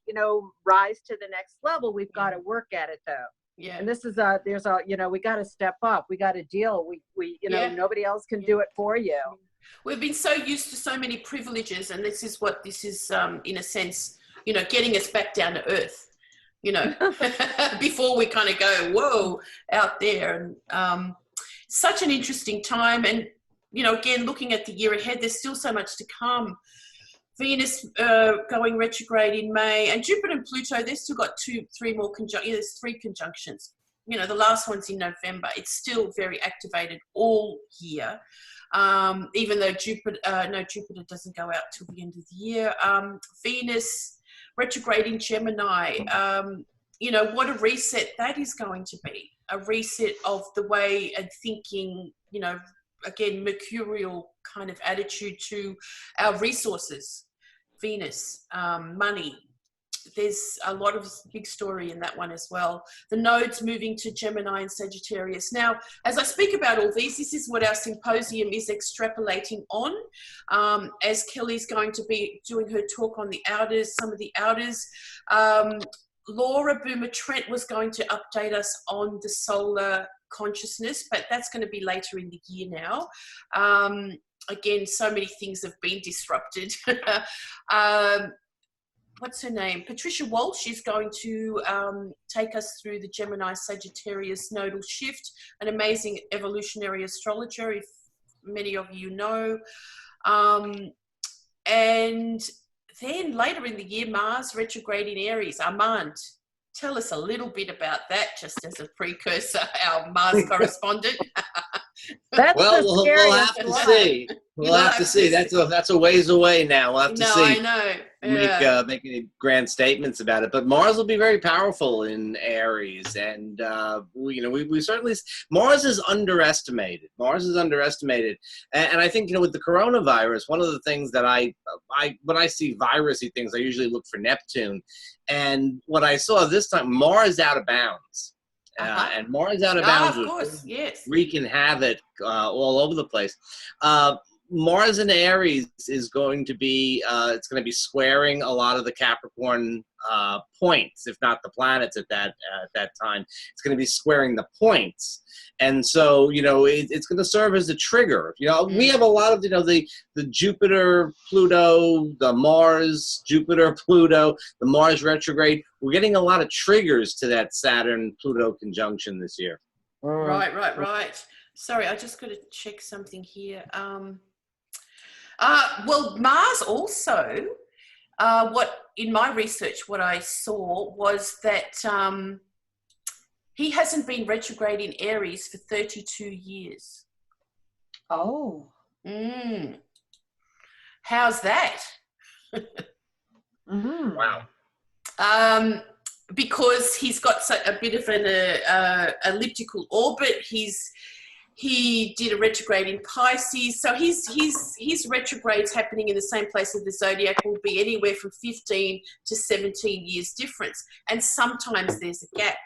you know, rise to the next level. We've got to work at it, though. Yeah. And this is you know, we got to step up. We got to deal. We you know, nobody else can do it for you. We've been so used to so many privileges, and this is in a sense, you know, getting us back down to earth, you know, before we kind of go, whoa, out there. And such an interesting time. And, you know, again, looking at the year ahead, there's still so much to come. Venus going retrograde in May, and Jupiter and Pluto, they've still got there's 3 conjunctions. You know, the last one's in November. It's still very activated all year. Even though Jupiter doesn't go out till the end of the year. Venus retrograde in Gemini, you know, what a reset that is going to be. A reset of the way and thinking, you know, again, mercurial kind of attitude to our resources. Venus, money. There's a lot of big story in that one as well. The nodes moving to Gemini and Sagittarius. Now, as I speak about all these, this is what our symposium is extrapolating on. As Kelley's going to be doing her talk on the outers, some of the outers, Laura Boomer-Trent was going to update us on the solar consciousness, but that's going to be later in the year now. Again, so many things have been disrupted. What's her name? Patricia Walsh is going to take us through the Gemini Sagittarius nodal shift, an amazing evolutionary astrologer, if many of you know. And then later in the year, Mars retrograde in Aries. Armand, tell us a little bit about that, just as a precursor, our Mars correspondent. We'll have to see. We'll have to see. That's a ways away now. We'll have to see. I know. Yeah. Make any grand statements about it, but Mars will be very powerful in Aries, and we certainly, Mars is underestimated. And I think, you know, with the coronavirus, one of the things that I when I see virusy things, I usually look for Neptune, and what I saw this time, Mars out of bounds. And Mars out of bounds was wreaking havoc all over the place. Mars in Aries is going to be, it's going to be squaring a lot of the Capricorn points, if not the planets at that time. It's going to be squaring the points. And so, you know, it's going to serve as a trigger. You know, we have a lot of, you know, the Jupiter, Pluto, the Mars, Jupiter, Pluto, the Mars retrograde. We're getting a lot of triggers to that Saturn-Pluto conjunction this year. Right. Sorry, I just got to check something here. Well, Mars also, in my research, what I saw was that he hasn't been retrograde in Aries for 32 years. Oh. How's that? Wow. because he's got a bit of an elliptical orbit. He did a retrograde in Pisces, so his retrogrades happening in the same place of the zodiac will be anywhere from 15 to 17 years difference, and sometimes there's a gap,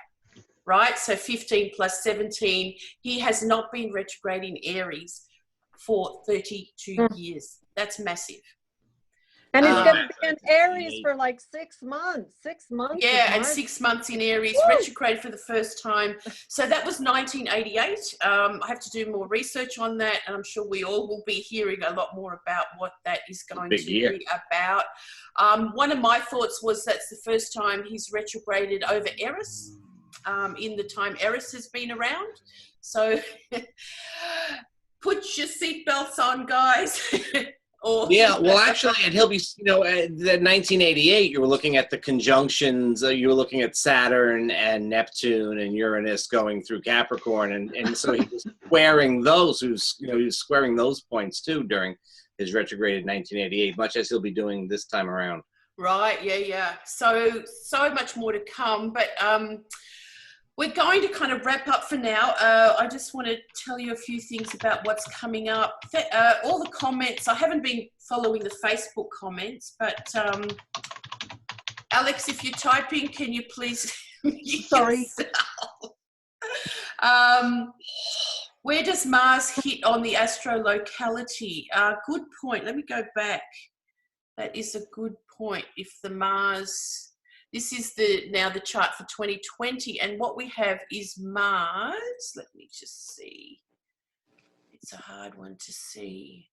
right? So 15 plus 17, he has not been retrograde in Aries for 32 years. That's massive. And he's going to be in Aries for like 6 months. 6 months. Yeah, and 6 months in Aries, retrograde for the first time. So that was 1988. I have to do more research on that, and I'm sure we all will be hearing a lot more about what that is going to be about. One of my thoughts was that's the first time he's retrograded over Eris, in the time Eris has been around. So put your seatbelts on, guys. Yeah, well, actually, and he'll be, the 1988, you were looking at the conjunctions, you were looking at Saturn and Neptune and Uranus going through Capricorn, and so he was squaring those, he was squaring those points too during his retrograde in 1988, much as he'll be doing this time around. Right, yeah. So much more to come, but we're going to kind of wrap up for now. I just want to tell you a few things about what's coming up. All the comments, I haven't been following the Facebook comments, but Alex, if you're typing, can you please Sorry. Where does Mars hit on the astro locality? Good point. Let me go back. That is a good point. If the Mars... This is now the chart for 2020, and what we have is Mars. Let me just see. It's a hard one to see.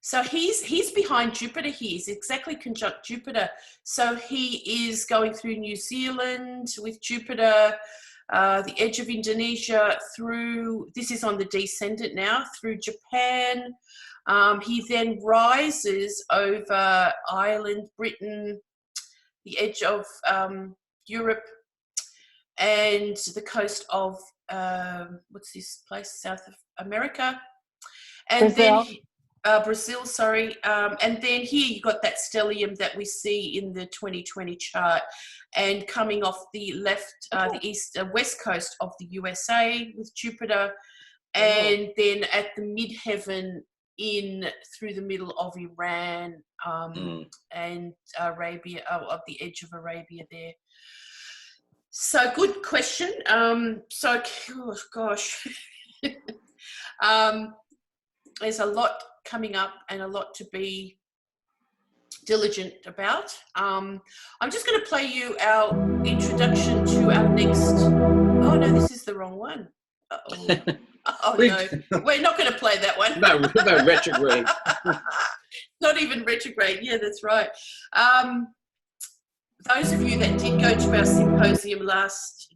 So he's behind Jupiter here. He's exactly conjunct Jupiter. So he is going through New Zealand with Jupiter, the edge of Indonesia, through, this is on the descendant now, through Japan. He then rises over Ireland, Britain, the edge of Europe, and the coast of, what's this place, South America? And Brazil. Then, Brazil, sorry. And then here you got that stellium that we see in the 2020 chart, and coming off the left, the west coast of the USA with Jupiter, and then at the midheaven in through the middle of Iran and Arabia, of the edge of Arabia there. So good question. So, oh gosh, there's a lot coming up and a lot to be diligent about. I'm just going to play you our introduction to our next. Oh no, this is the wrong one. Uh-oh. Oh no, we're not going to play that one. About retrograde. Not even retrograde. Yeah, that's right. Those of you that did go to our symposium last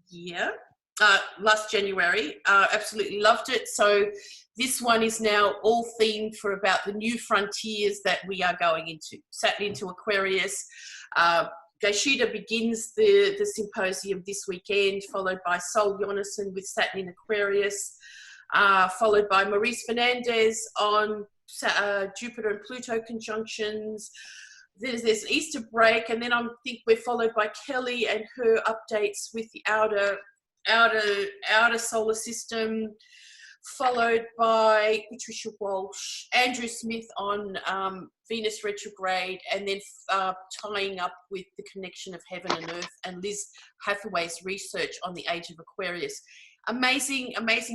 January, absolutely loved it. So this one is now all themed for about the new frontiers that we are going into. Saturn into Aquarius. Gaisheda begins the symposium this weekend, followed by Sol Jonasson with Saturn in Aquarius. Followed by Maurice Fernandez on Jupiter and Pluto conjunctions. There's Easter break, and then I think we're followed by Kelley and her updates with the outer solar system, followed by Patricia Walsh, Andrew Smith on Venus retrograde, and then tying up with the connection of heaven and earth, and Liz Hathaway's research on the age of Aquarius. Amazing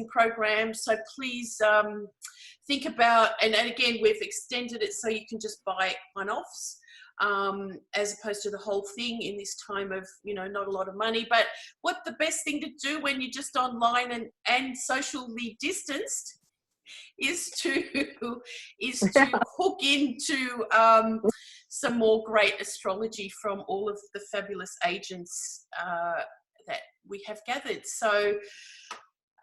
program. So please think about, and again, we've extended it so you can just buy one-offs as opposed to the whole thing in this time of, not a lot of money. But what the best thing to do when you're just online and socially distanced is to hook into some more great astrology from all of the fabulous agents that we have gathered. So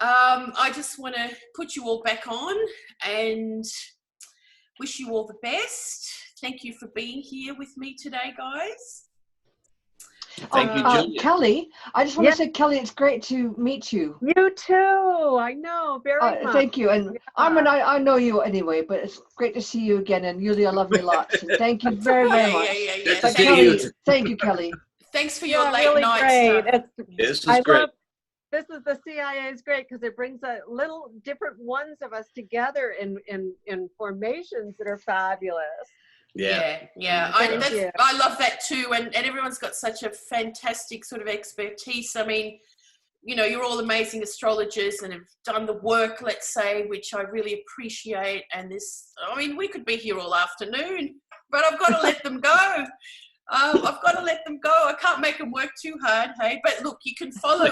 I just want to put you all back on and wish you all the best. Thank you for being here with me today, guys. Thank you, Julia. Kelley, I just want to say, Kelley, it's great to meet you. You too. I know, very much. Thank you. And Armand, I know you anyway, but it's great to see you again. And Yulia, I love you lots. And thank you very, very much. Good to But see Kelley, you. thank you, Kelley. Thanks for your late really night great. stuff. This is great. This is the CIA is great because it brings a little different ones of us together in formations that are fabulous. Yeah. Thank you. I love that too. And everyone's got such a fantastic sort of expertise. I mean, you know, you're all amazing astrologers and have done the work, let's say, which I really appreciate. And we could be here all afternoon, but I've got to let them go. I've got to let them go. I can't make them work too hard, hey? But look, you can follow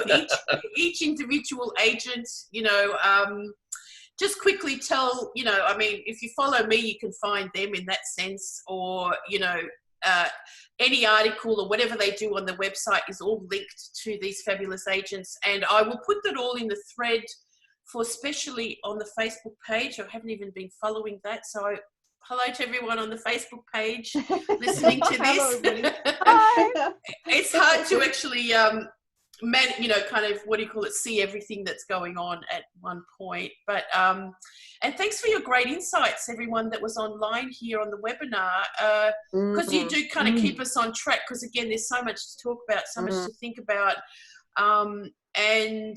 each individual agent, you know, just quickly tell, you know, I mean, if you follow me, you can find them in that sense, or, you know, any article or whatever they do on the website is all linked to these fabulous agents. And I will put that all in the thread for especially on the Facebook page. I haven't even been following that. So hello to everyone on the Facebook page listening to this. It's hard to actually, you know, kind of, see everything that's going on at one point. But, and thanks for your great insights, everyone that was online here on the webinar, because you do kind of keep us on track, because again, there's so much to talk about, so much to think about. And,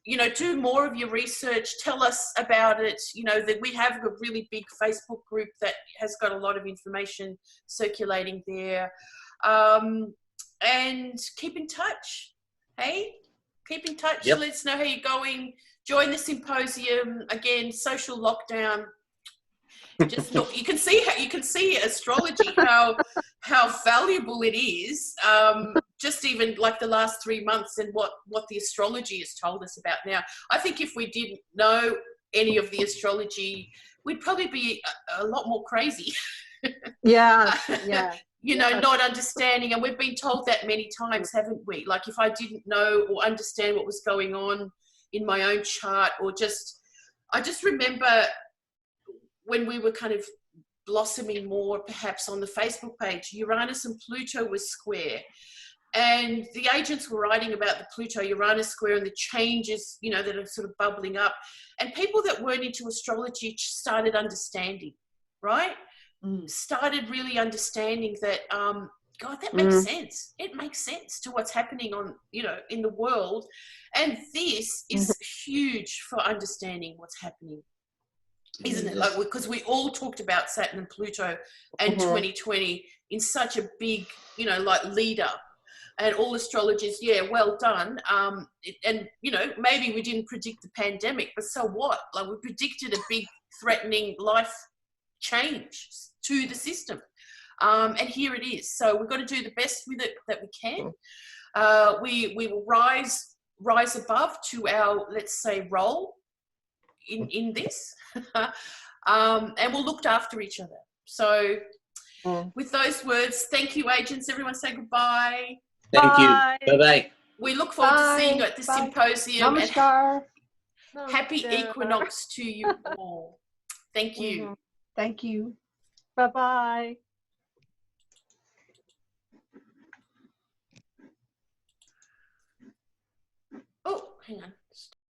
you know, do more of your research, tell us about it. You know, that we have a really big Facebook group that has got a lot of information circulating there. And keep in touch. Hey, keep in touch. Yep. Let us know how you're going. Join the symposium. Again, social lockdown. Just look, you can see astrology, how valuable it is. Just even like the last 3 months and what the astrology has told us about now. I think if we didn't know any of the astrology, we'd probably be a lot more crazy. Yeah. You know, not understanding, and we've been told that many times, haven't we? Like, if I didn't know or understand what was going on in my own chart, or I just remember when we were kind of blossoming more, perhaps on the Facebook page, Uranus and Pluto was square, and the agents were writing about the Pluto-Uranus square and the changes, you know, that are sort of bubbling up, and people that weren't into astrology started understanding, right? Started really understanding that, God, that makes sense. It makes sense to what's happening on, you know, in the world. And this is huge for understanding what's happening, isn't it? Like, because we all talked about Saturn and Pluto and 2020 in such a big, you know, like leader, and all astrologers, well done. And, you know, maybe we didn't predict the pandemic, but so what? Like, we predicted a big threatening life change to the system, and here it is. So we've got to do the best with it that we can. We will rise above to our, let's say, role in this, and we'll look after each other. So with those words, thank you, agents. Everyone say goodbye. Thank you. Bye-bye. We look forward to seeing you at the symposium. Namaskar. And happy equinox to you all. Thank you. Thank you. Bye-bye. Oh, hang on.